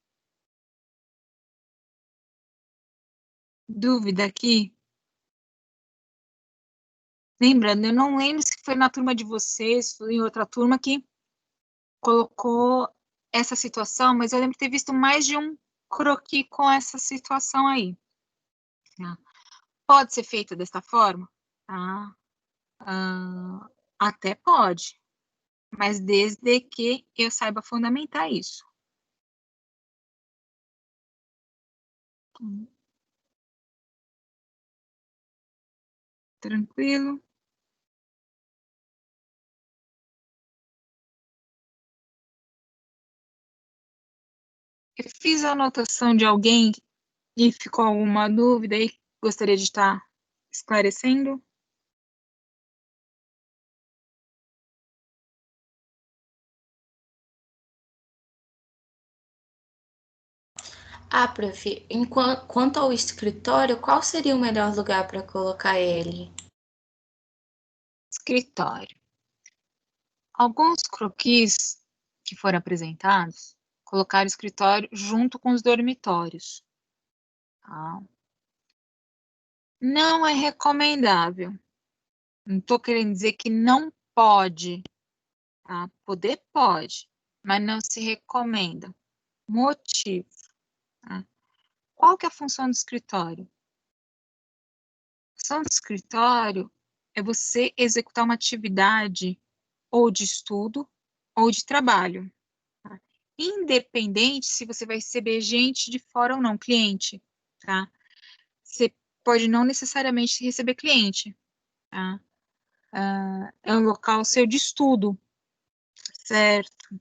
Dúvida aqui? Lembrando, eu não lembro se foi na turma de vocês, foi em outra turma que colocou essa situação, mas eu lembro de ter visto mais de um croquis com essa situação aí. Tá? Pode ser feito desta forma? Tá? Até pode, mas desde que eu saiba fundamentar isso. Tranquilo? Eu fiz a anotação de alguém e ficou alguma dúvida aí? Gostaria de estar esclarecendo? Prof, quanto ao escritório, qual seria o melhor lugar para colocar ele? Escritório. Alguns croquis que foram apresentados colocaram o escritório junto com os dormitórios. Tá? Não é recomendável. Não estou querendo dizer que não pode. Tá? Poder pode, mas não se recomenda. Motivo. Tá? Qual que é a função do escritório? A função do escritório é você executar uma atividade ou de estudo ou de trabalho. Tá? Independente se você vai receber gente de fora ou não, cliente. Tá? Você pode não necessariamente receber cliente. Tá? É um local seu de estudo, certo?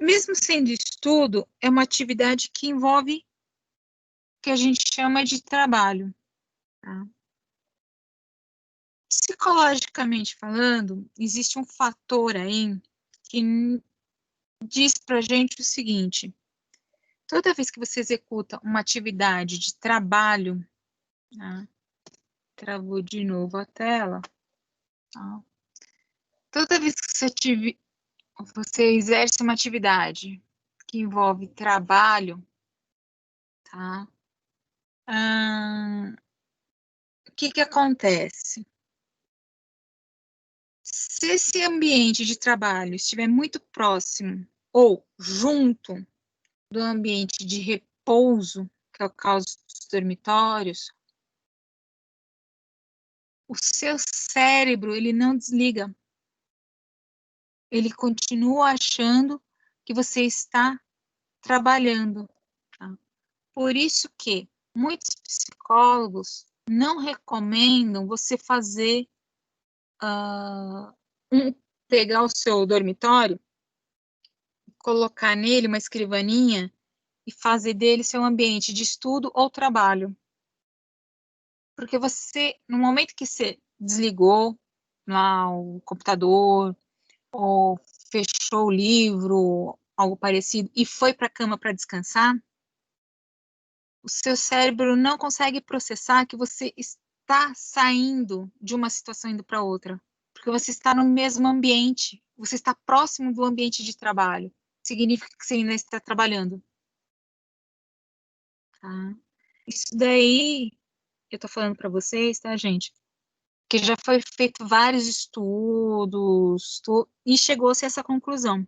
Mesmo sendo estudo, é uma atividade que envolve o que a gente chama de trabalho. Tá? Psicologicamente falando, existe um fator aí que diz pra gente o seguinte: toda vez que você executa uma atividade de trabalho, tá? Travou de novo a tela. Tá? Toda vez que você exerce uma atividade que envolve trabalho, tá? O que que acontece? Se esse ambiente de trabalho estiver muito próximo ou junto do ambiente de repouso, que é o caso dos dormitórios, o seu cérebro, ele não desliga. Ele continua achando que você está trabalhando. Tá? Por isso que muitos psicólogos não recomendam você fazer, pegar o seu dormitório, colocar nele uma escrivaninha e fazer dele seu ambiente de estudo ou trabalho. Porque você, no momento que você desligou lá o computador, ou fechou o livro, algo parecido, e foi para a cama para descansar, o seu cérebro não consegue processar que você está saindo de uma situação indo para outra. Porque você está no mesmo ambiente, você está próximo do ambiente de trabalho. Significa que você ainda está trabalhando. Tá? Isso daí, eu tô falando para vocês, tá, gente? Que já foi feito vários estudos e chegou-se a essa conclusão.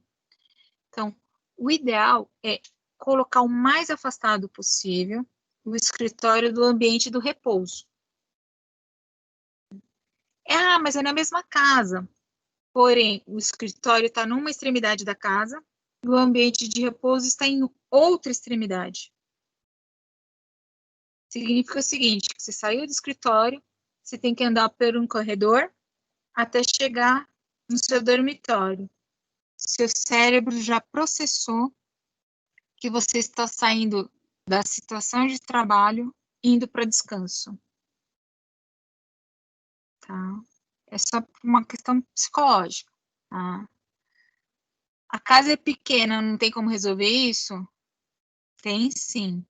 Então, o ideal é colocar o mais afastado possível o escritório do ambiente do repouso. Mas é na mesma casa. Porém, o escritório está numa extremidade da casa e o ambiente de repouso está em outra extremidade. Significa o seguinte, que você saiu do escritório, você tem que andar por um corredor até chegar no seu dormitório. Seu cérebro já processou que você está saindo da situação de trabalho indo para descanso. tá? É só uma questão psicológica, tá? A casa é pequena, não tem como resolver isso? Tem sim.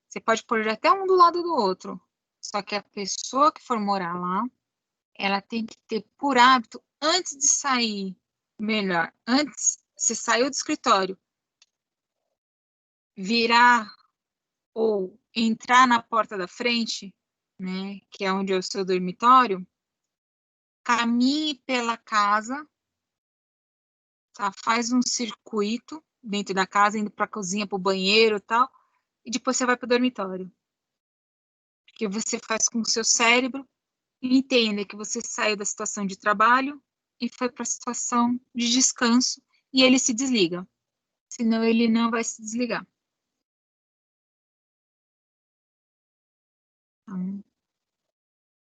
Você pode pôr até um do lado do outro. Só que a pessoa que for morar lá, ela tem que ter por hábito, antes de sair, melhor, antes, você saiu do escritório, virar ou entrar na porta da frente, né, que é onde é o seu dormitório, caminhe pela casa, tá? Faz um circuito dentro da casa, indo para a cozinha, para o banheiro e tal, e depois você vai para o dormitório. Porque você faz com o seu cérebro entenda que você saiu da situação de trabalho e foi para a situação de descanso e ele se desliga. Senão ele não vai se desligar.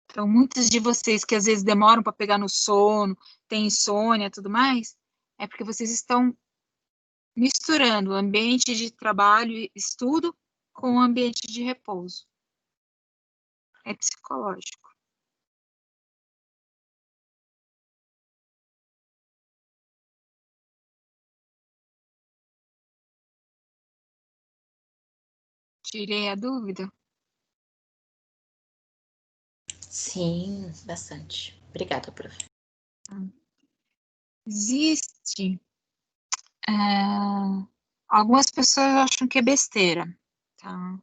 Então, muitos de vocês que às vezes demoram para pegar no sono, tem insônia e tudo mais, é porque vocês estão misturando o ambiente de trabalho e estudo com o ambiente de repouso. É psicológico. Tirei a dúvida? Sim, bastante. Obrigada, prof. Existe. Algumas pessoas acham que é besteira, tá?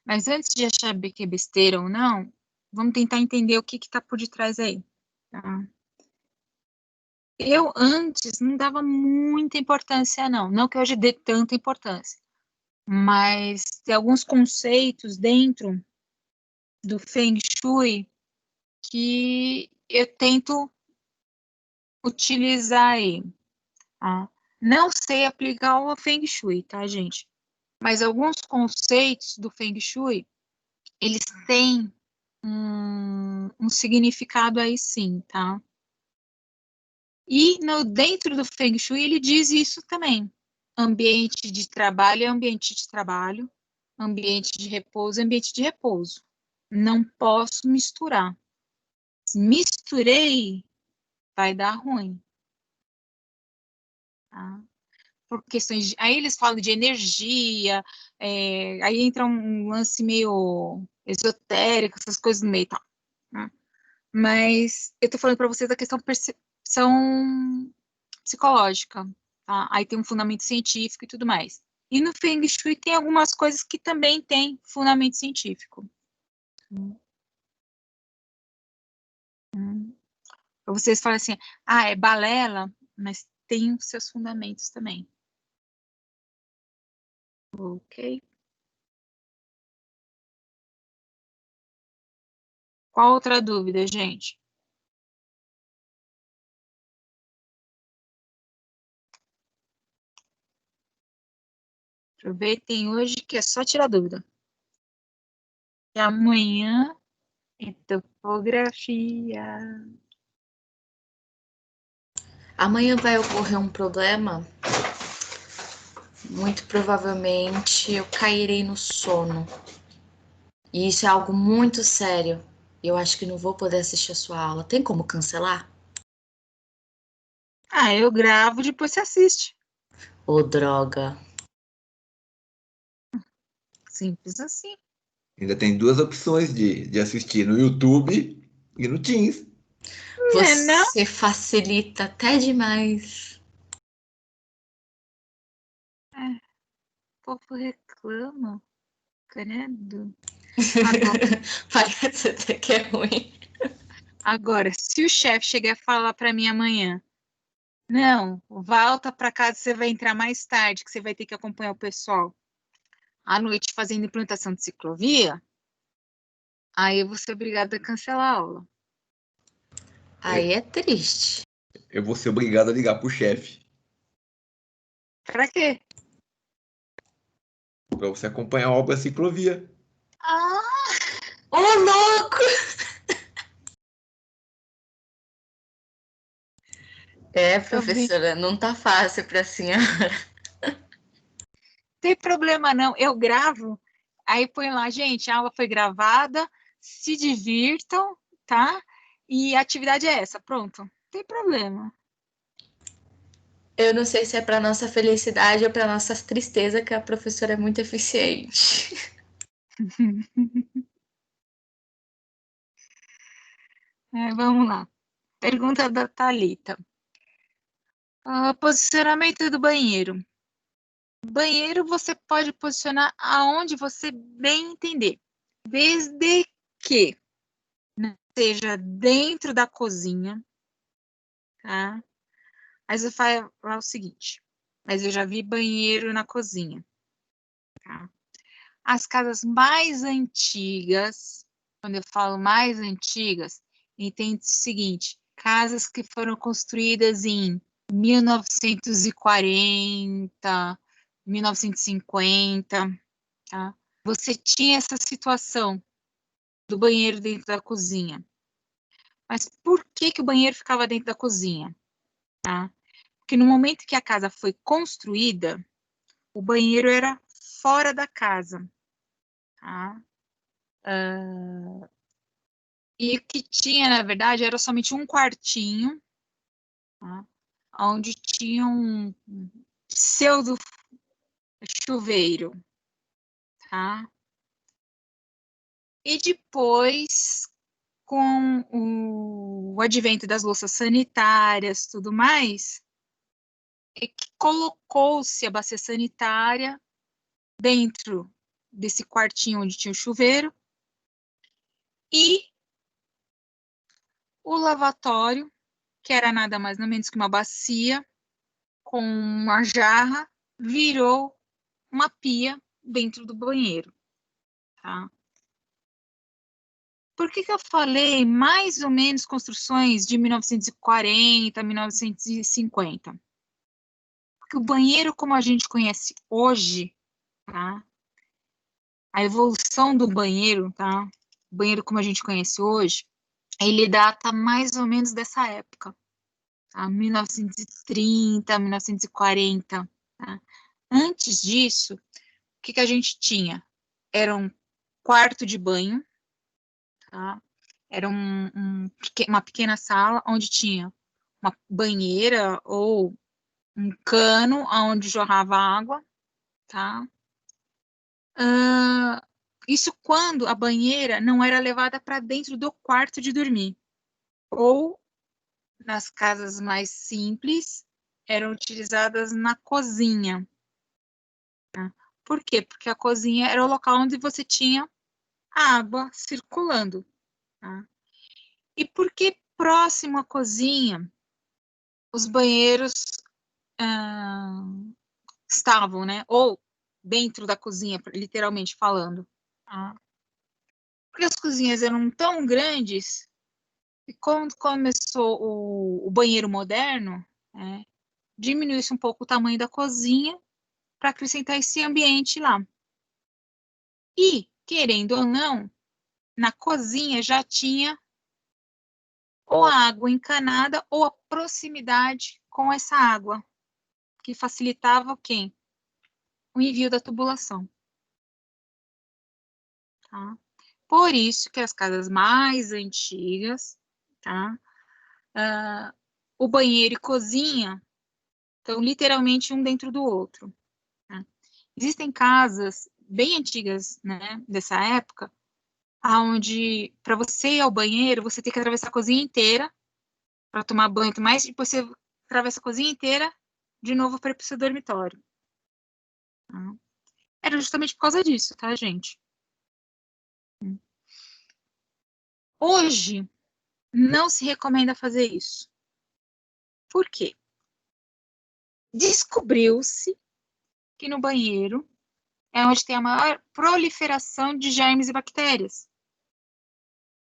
Mas antes de achar que é besteira ou não, vamos tentar entender o que está por detrás aí, tá? Eu antes não dava muita importância, não. Não que hoje dê tanta importância, mas tem alguns conceitos dentro do Feng Shui que eu tento utilizar aí, tá? Não sei aplicar o Feng Shui, tá, gente? Mas alguns conceitos do Feng Shui, eles têm um significado aí sim, tá? E dentro do Feng Shui ele diz isso também. Ambiente de trabalho é ambiente de trabalho, ambiente de repouso é ambiente de repouso. Não posso misturar. Se misturei, vai dar ruim. Tá? Por questões de, aí eles falam de energia, aí entra um lance meio esotérico, essas coisas no meio, tá? Mas eu tô falando para vocês da questão percepção psicológica, tá? Aí tem um fundamento científico e tudo mais. E no Feng Shui tem algumas coisas que também têm fundamento científico. Para vocês falarem assim, é balela, mas tem os seus fundamentos também. Ok? Qual outra dúvida, gente? Aproveitem hoje que é só tirar dúvida. E amanhã é topografia. Amanhã vai ocorrer um problema. Muito provavelmente eu cairei no sono. E isso é algo muito sério. Eu acho que não vou poder assistir a sua aula. Tem como cancelar? Eu gravo, depois você assiste. Ô, droga. Simples assim. Ainda tem duas opções de assistir no YouTube e no Teams. Não? Você facilita até demais. O povo reclama. Credo. Agora, Parece até que é ruim. agora, se o chefe chegar a falar para mim amanhã, não, volta para casa, você vai entrar mais tarde, que você vai ter que acompanhar o pessoal à noite fazendo implantação de ciclovia, aí eu vou ser obrigada a cancelar a aula. Aí é triste. Eu vou ser obrigado a ligar pro chefe Para quê? para você acompanhar a obra ciclovia. Ô, louco! É, professora, não tá fácil pra senhora. Tem problema não, eu gravo, aí põe lá, gente, a aula foi gravada, se divirtam, tá? E a atividade é essa, pronto. Não tem problema. Eu não sei se é para nossa felicidade ou para nossa tristeza que a professora é muito eficiente. Vamos lá. Pergunta da Thalita. Posicionamento do banheiro. Banheiro você pode posicionar aonde você bem entender, desde que seja dentro da cozinha, tá? Aí você faz lá o seguinte, mas eu já vi banheiro na cozinha, tá? As casas mais antigas, quando eu falo mais antigas, entende o seguinte, casas que foram construídas em 1940, 1950, tá? Você tinha essa situação do banheiro dentro da cozinha. Mas por que que o banheiro ficava dentro da cozinha? Tá? Porque no momento que a casa foi construída, o banheiro era fora da casa. Tá? E o que tinha, na verdade, era somente um quartinho, tá? Onde tinha um pseudo chuveiro. Tá? E depois, com o advento das louças sanitárias, tudo mais, é que colocou-se a bacia sanitária dentro desse quartinho onde tinha o chuveiro e o lavatório, que era nada mais nada menos que uma bacia com uma jarra, virou uma pia dentro do banheiro, tá? Por que que eu falei mais ou menos construções de 1940, 1950? Porque o banheiro como a gente conhece hoje, tá? A evolução do banheiro, tá? O banheiro como a gente conhece hoje, ele data mais ou menos dessa época, tá? 1930, 1940, tá? Antes disso, o que que a gente tinha? Era um quarto de banho, tá? Era uma pequena sala onde tinha uma banheira ou um cano onde jorrava água, tá? Isso quando a banheira não era levada para dentro do quarto de dormir. Ou, nas casas mais simples, eram utilizadas na cozinha. Tá? Por quê? Porque a cozinha era o local onde você tinha água circulando. Tá? E por que próximo à cozinha os banheiros ah, estavam, né? Ou dentro da cozinha, literalmente falando. Tá? Porque as cozinhas eram tão grandes e quando começou o banheiro moderno, né, diminuiu-se um pouco o tamanho da cozinha para acrescentar esse ambiente lá. E, querendo ou não, na cozinha já tinha ou a água encanada ou a proximidade com essa água, que facilitava o quê? O envio da tubulação. Tá? Por isso que as casas mais antigas, tá? O banheiro e cozinha estão literalmente um dentro do outro. Tá? Existem casas bem antigas, né, dessa época, onde para você ir ao banheiro você tem que atravessar a cozinha inteira para tomar banho, mas depois você atravessa a cozinha inteira de novo para ir para o seu dormitório. Tá? Era justamente por causa disso, tá, gente? Hoje não se recomenda fazer isso. Por quê? Descobriu-se que no banheiro é onde tem a maior proliferação de germes e bactérias.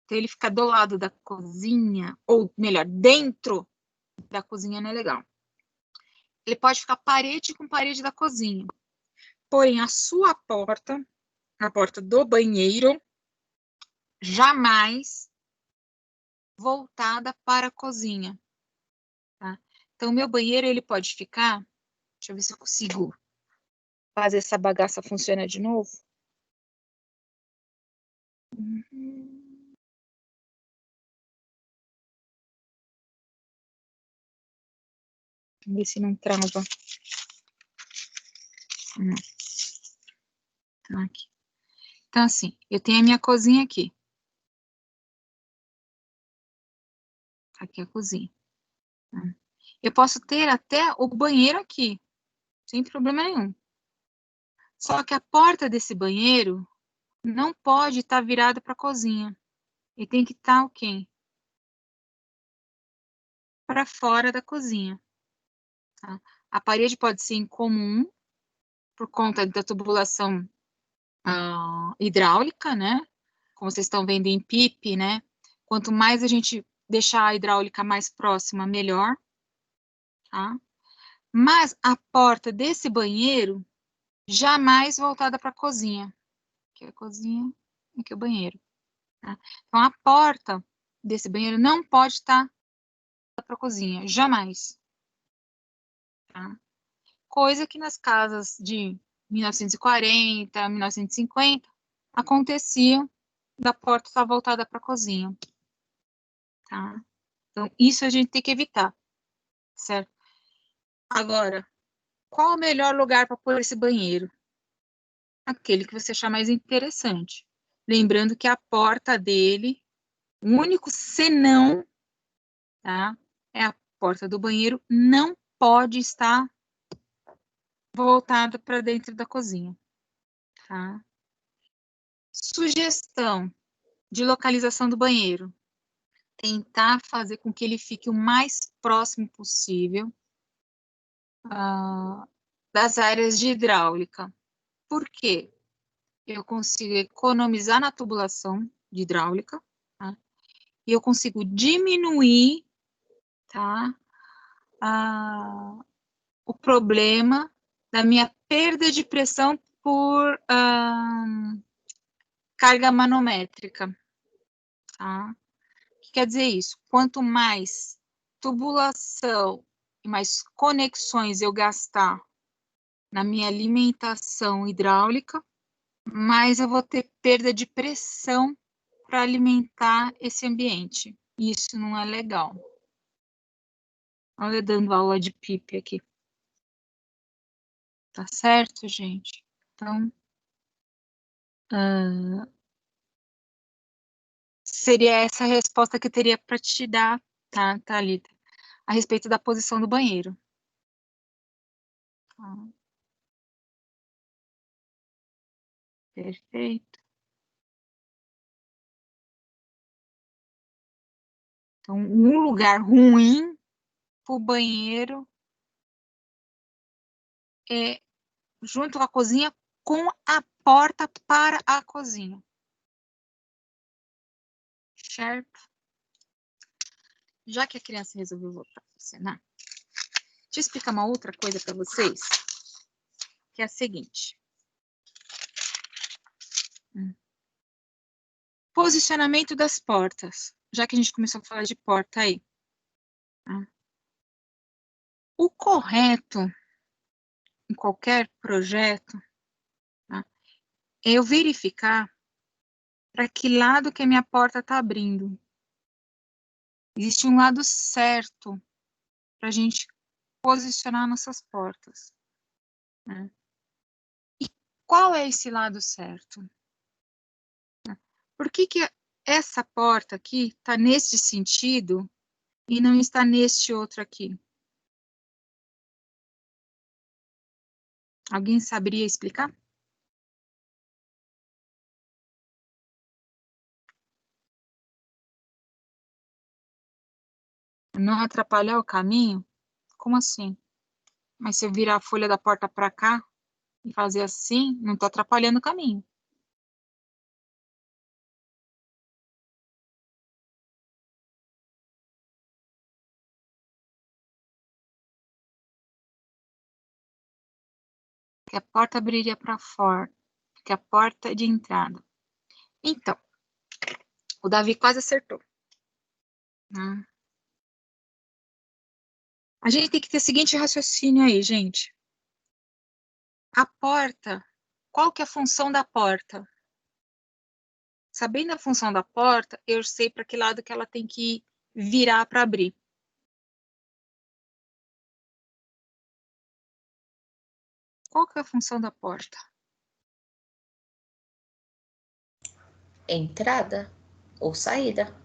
Então, ele fica do lado da cozinha, ou melhor, dentro da cozinha não é legal. Ele pode ficar parede com parede da cozinha. Porém, a sua porta, a porta do banheiro, jamais voltada para a cozinha. Tá? Então, o meu banheiro, ele pode ficar... Deixa eu ver se eu consigo fazer essa bagaça funcionar de novo. Ver se não trava. Tá aqui. Então, assim, eu tenho a minha cozinha aqui. Aqui é a cozinha. Eu posso ter até o banheiro aqui, sem problema nenhum. Só que a porta desse banheiro não pode estar virada para a cozinha. E tem que estar o quê? Para fora da cozinha. Tá? A parede pode ser em comum, por conta da tubulação hidráulica, né? Como vocês estão vendo em PIP, né? Quanto mais a gente deixar a hidráulica mais próxima, melhor. Tá? Mas a porta desse banheiro jamais voltada para a cozinha. Aqui é a cozinha, aqui é o banheiro. Tá? Então, a porta desse banheiro não pode estar para a cozinha, jamais. Tá? Coisa que nas casas de 1940, 1950, acontecia da porta estar voltada para a cozinha. Tá? Então, isso a gente tem que evitar, certo? Agora, qual o melhor lugar para pôr esse banheiro? Aquele que você achar mais interessante. Lembrando que a porta dele, o único senão, tá? É a porta do banheiro, não pode estar voltada para dentro da cozinha, tá? Sugestão de localização do banheiro. Tentar fazer com que ele fique o mais próximo possível das áreas de hidráulica. Por quê? Eu consigo economizar na tubulação de hidráulica, tá? E eu consigo diminuir, tá? O problema da minha perda de pressão por carga manométrica, tá? O que quer dizer isso? Quanto mais tubulação e mais conexões eu gastar na minha alimentação hidráulica, mais eu vou ter perda de pressão para alimentar esse ambiente. Isso não é legal. Olha, dando aula de PIP aqui. Tá certo, gente? Então, seria essa a resposta que eu teria para te dar, tá, Thalita? A respeito da posição do banheiro. Tá. Perfeito. Então, um lugar ruim para o banheiro é junto com a cozinha, com a porta para a cozinha. Certo? Já que a criança resolveu voltar para cenar, deixa eu explicar uma outra coisa para vocês, que é a seguinte. Posicionamento das portas, já que a gente começou a falar de porta aí. O correto em qualquer projeto, tá, é eu verificar para que lado que a minha porta está abrindo. Existe um lado certo para a gente posicionar nossas portas, né? E qual é esse lado certo? Por que essa porta aqui está neste sentido e não está neste outro aqui? Alguém saberia explicar? Não atrapalhar o caminho? Como assim? Mas se eu virar a folha da porta para cá e fazer assim, não está atrapalhando o caminho. Que a porta abriria para fora, que a porta de entrada. Então, o Davi quase acertou. Né? A gente tem que ter o seguinte raciocínio aí, gente. A porta, qual que é a função da porta? Sabendo a função da porta, eu sei para que lado que ela tem que virar para abrir. Qual que é a função da porta? Entrada ou saída.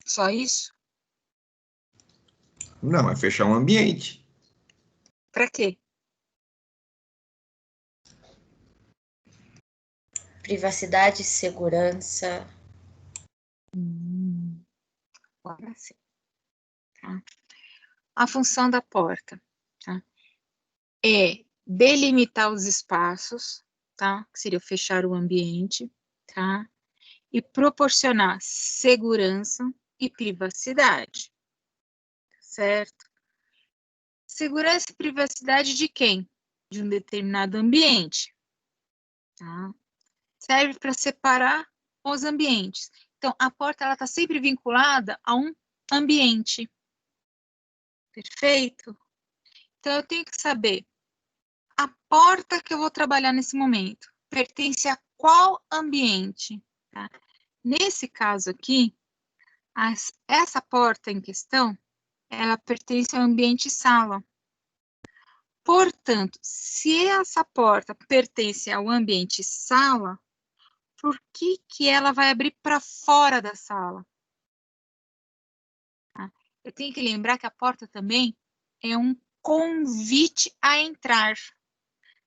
Só isso? Não, é fechar um ambiente. Para quê? Privacidade, segurança. Agora sim. Tá? A função da porta, tá? É delimitar os espaços, tá? Que seria fechar o ambiente, tá? E proporcionar segurança e privacidade, certo? Segurança e privacidade de quem? De um determinado ambiente, tá? Serve para separar os ambientes. Então, a porta ela está sempre vinculada a um ambiente. Perfeito? Então, eu tenho que saber a porta que eu vou trabalhar nesse momento pertence a qual ambiente? Tá? Nesse caso aqui, essa porta em questão, ela pertence ao ambiente sala. Portanto, se essa porta pertence ao ambiente sala, por que que ela vai abrir para fora da sala? Tá? Eu tenho que lembrar que a porta também é um convite a entrar.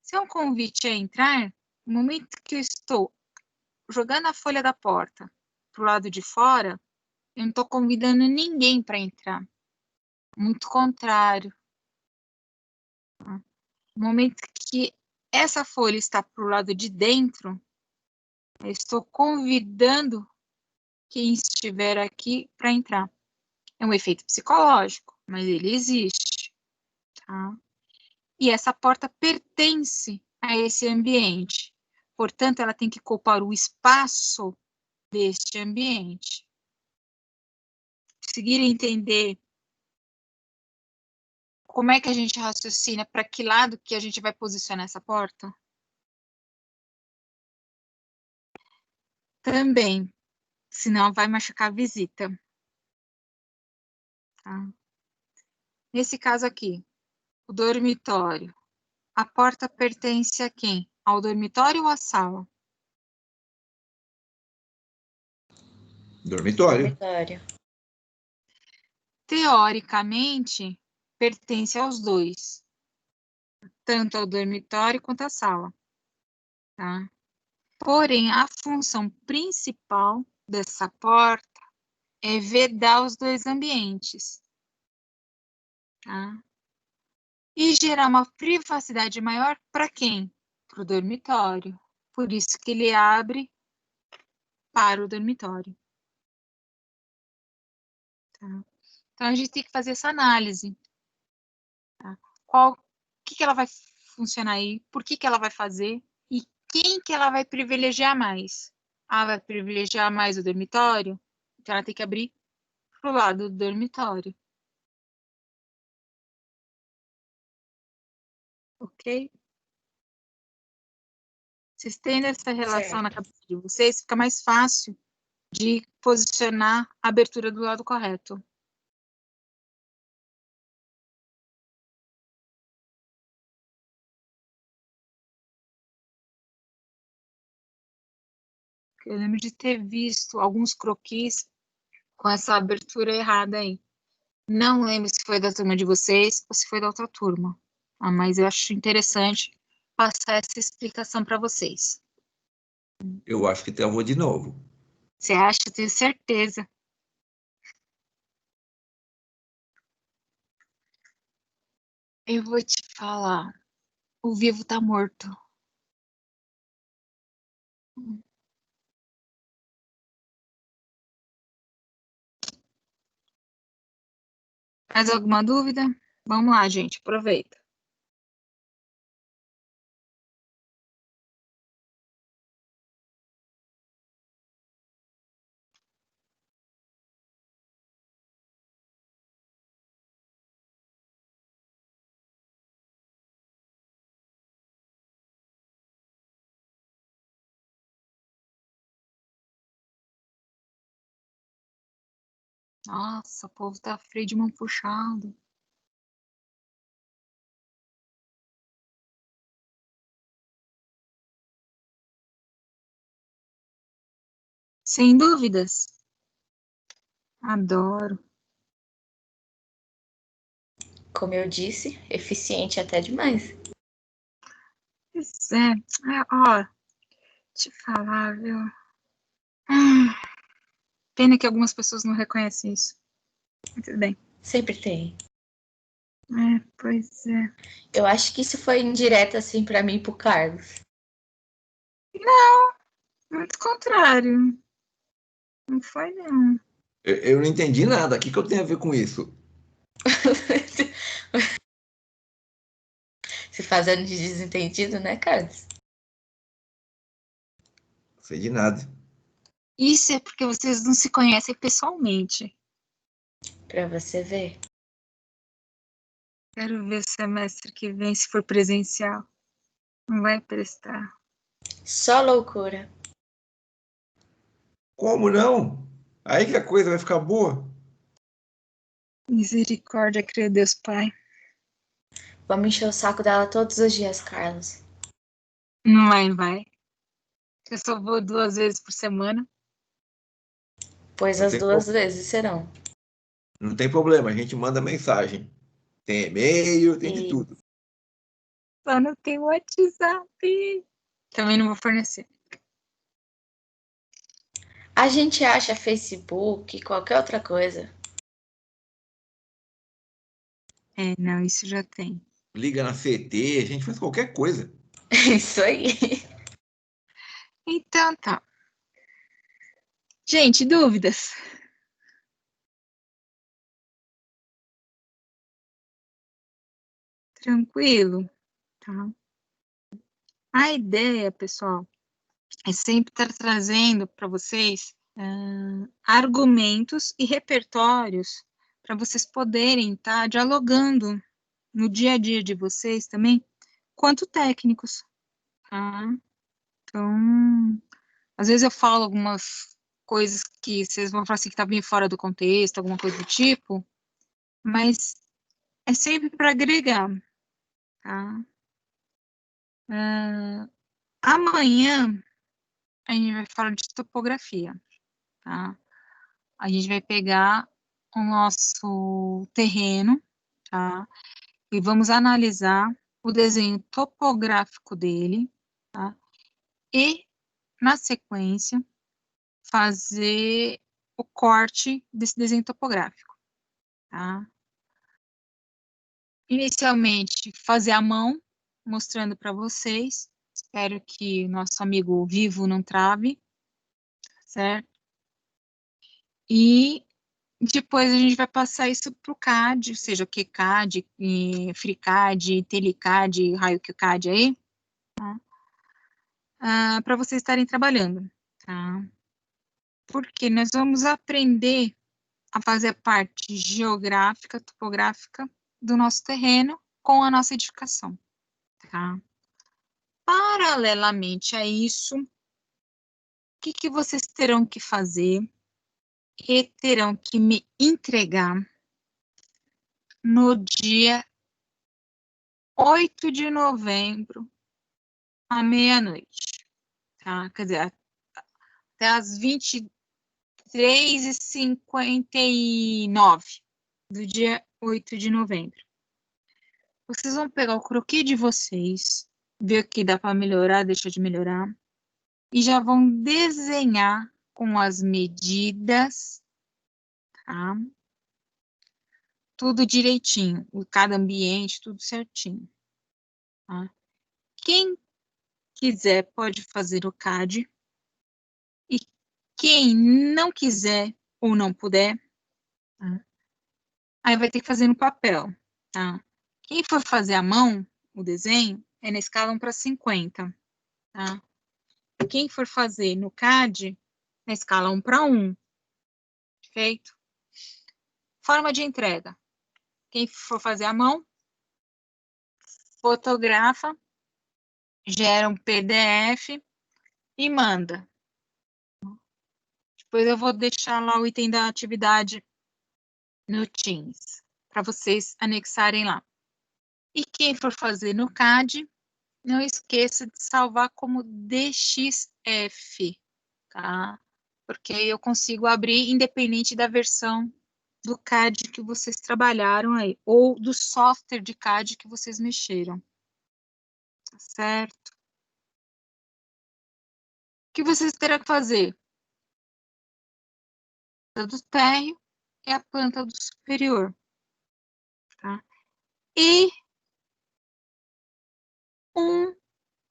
Se é um convite a entrar, no momento que eu estou jogando a folha da porta para o lado de fora, eu não estou convidando ninguém para entrar. Muito contrário. Tá? No momento que essa folha está para o lado de dentro, eu estou convidando quem estiver aqui para entrar. É um efeito psicológico, mas ele existe. Tá? E essa porta pertence a esse ambiente. Portanto, ela tem que ocupar o espaço deste ambiente. Conseguir entender como é que a gente raciocina, para que lado que a gente vai posicionar essa porta? Também, senão vai machucar a visita. Tá? Nesse caso aqui, o dormitório. A porta pertence a quem? Ao dormitório ou à sala? Dormitório. Dormitório. Teoricamente, pertence aos dois, tanto ao dormitório quanto à sala. Tá? Porém, a função principal dessa porta é vedar os dois ambientes. Tá? E gerar uma privacidade maior para quem? Para o dormitório. Por isso que ele abre para o dormitório. Tá? Então, a gente tem que fazer essa análise. Tá? O que ela vai funcionar aí? Por que ela vai fazer? E quem que ela vai privilegiar mais? Ela vai privilegiar mais o dormitório? Então, ela tem que abrir para o lado do dormitório. Ok? Vocês tendo essa relação na Certo. cabeça de vocês, fica mais fácil de posicionar a abertura do lado correto. Eu lembro de ter visto alguns croquis com essa abertura errada aí. Não lembro se foi da turma de vocês ou se foi da outra turma. Mas eu acho interessante passar essa explicação para vocês. Eu acho que travou de novo. Você acha? Eu tenho certeza. Eu vou te falar. O vivo tá morto. Mais alguma dúvida? Vamos lá, gente. Aproveita. Nossa, o povo tá freio de mão puxado. Sem dúvidas. Adoro. Como eu disse, eficiente até demais. Pois é. Ó, te falar, viu? Pena que algumas pessoas não reconhecem isso. Mas tudo bem. Sempre tem. Pois é. Eu acho que isso foi indireta, assim, pra mim e pro Carlos. Não, muito contrário. Não foi, não. Eu não entendi nada. O que eu tenho a ver com isso? Se fazendo de desentendido, né, Carlos? Não sei de nada. Isso é porque vocês não se conhecem pessoalmente. Pra você ver. Quero ver o semestre que vem, se for presencial. Não vai prestar. Só loucura. Como não? Aí que a coisa vai ficar boa. Misericórdia, creio Deus Pai. Vamos encher o saco dela todos os dias, Carlos. Não vai. Eu só vou 2 vezes por semana. Pois Não as tem, 2 vezes serão. não tem problema, a gente manda mensagem. Tem e-mail, tem de E tudo. Só não tem WhatsApp. Também não vou fornecer. a gente acha Facebook, qualquer outra coisa. Não, isso já tem. Liga na CT, a gente faz qualquer coisa. Isso aí. Então tá. Gente, dúvidas? Tranquilo? Tá. A ideia, pessoal, é sempre estar trazendo para vocês argumentos e repertórios para vocês poderem estar dialogando no dia a dia de vocês também, quanto técnicos, tá? Então, às vezes eu falo algumas coisas que vocês vão falar assim que tá bem fora do contexto, alguma coisa do tipo, mas é sempre para agregar, tá? Amanhã a gente vai falar de topografia, tá? A gente vai pegar o nosso terreno, tá? E vamos analisar o desenho topográfico dele, tá? E, na sequência, fazer o corte desse desenho topográfico, tá? Inicialmente, fazer a mão, mostrando para vocês. Espero que nosso amigo vivo não trave, certo? E depois a gente vai passar isso para o CAD, seja o QCAD, FreeCAD, TeleCAD, raio QCAD aí, tá? Para vocês estarem trabalhando, tá? Porque nós vamos aprender a fazer a parte geográfica, topográfica do nosso terreno com a nossa edificação, tá? Paralelamente a isso, o que vocês terão que fazer e terão que me entregar no dia 8 de novembro, à meia-noite, tá? Quer dizer, até às 23h59 do dia 8 de novembro. Vocês vão pegar o croquis de vocês, ver o que dá para melhorar, deixa de melhorar, e já vão desenhar com as medidas, tá? Tudo direitinho, cada ambiente, tudo certinho, tá? Quem quiser pode fazer o CAD, e quem não quiser ou não puder, tá? Aí vai ter que fazer no papel, tá? Quem for fazer à mão, o desenho, é na escala 1:50, tá? Quem for fazer no CAD, na escala 1:1, feito? Forma de entrega. Quem for fazer à mão, fotografa, gera um PDF e manda. Depois eu vou deixar lá o item da atividade no Teams, para vocês anexarem lá. E quem for fazer no CAD, não esqueça de salvar como DXF, tá? Porque eu consigo abrir independente da versão do CAD que vocês trabalharam aí, ou do software de CAD que vocês mexeram. Tá certo? O que vocês terão que fazer? A do térreo e a planta do superior. Tá? E um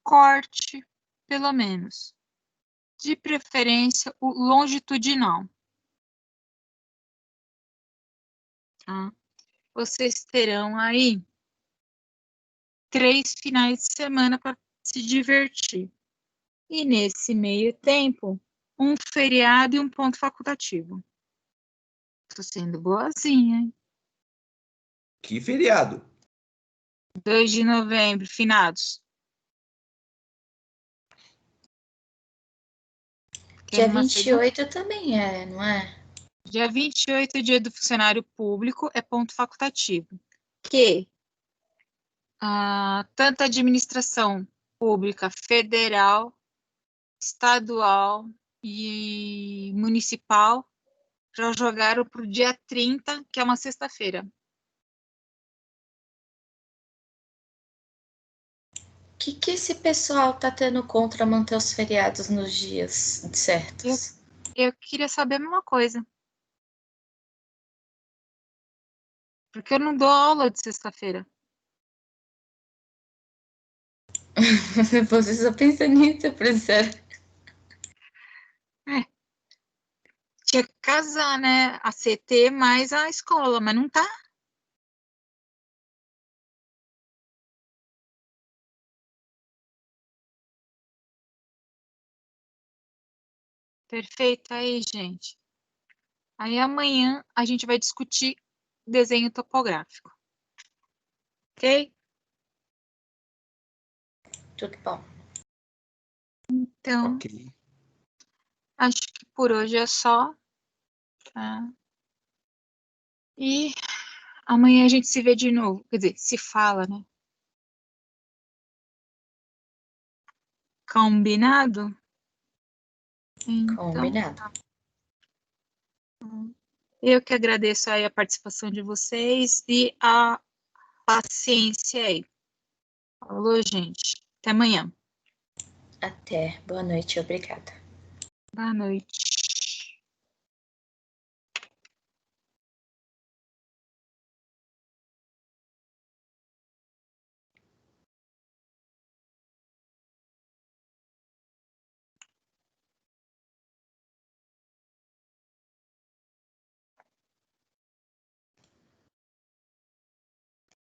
corte, pelo menos. De preferência, o longitudinal. Tá? Vocês terão aí 3 finais de semana para se divertir. E nesse meio tempo, um feriado e um ponto facultativo. Tô sendo boazinha, hein? Que feriado? 2 de novembro, finados. Que é Dia numa 28 também é, não é? Dia 28, dia do funcionário público, é ponto facultativo. Que tanto a administração pública federal, estadual e municipal já jogaram para o dia 30, que é uma sexta-feira. O que esse pessoal tá tendo contra manter os feriados nos dias certos? Eu queria saber a mesma coisa. Porque eu não dou aula de sexta-feira. Você só pensa nisso, professora. Tinha que casar, né? A CT mais a escola, mas não tá. Perfeito aí, gente. Aí amanhã a gente vai discutir desenho topográfico. Ok? Tudo bom. Então, Ok. acho que por hoje é só. Tá? E amanhã a gente se vê de novo. Quer dizer, se fala, né? Combinado? Então, Combinado. eu que agradeço aí a participação de vocês e a paciência aí. Falou, gente. Até amanhã. Até. Boa noite. Obrigada. Boa noite.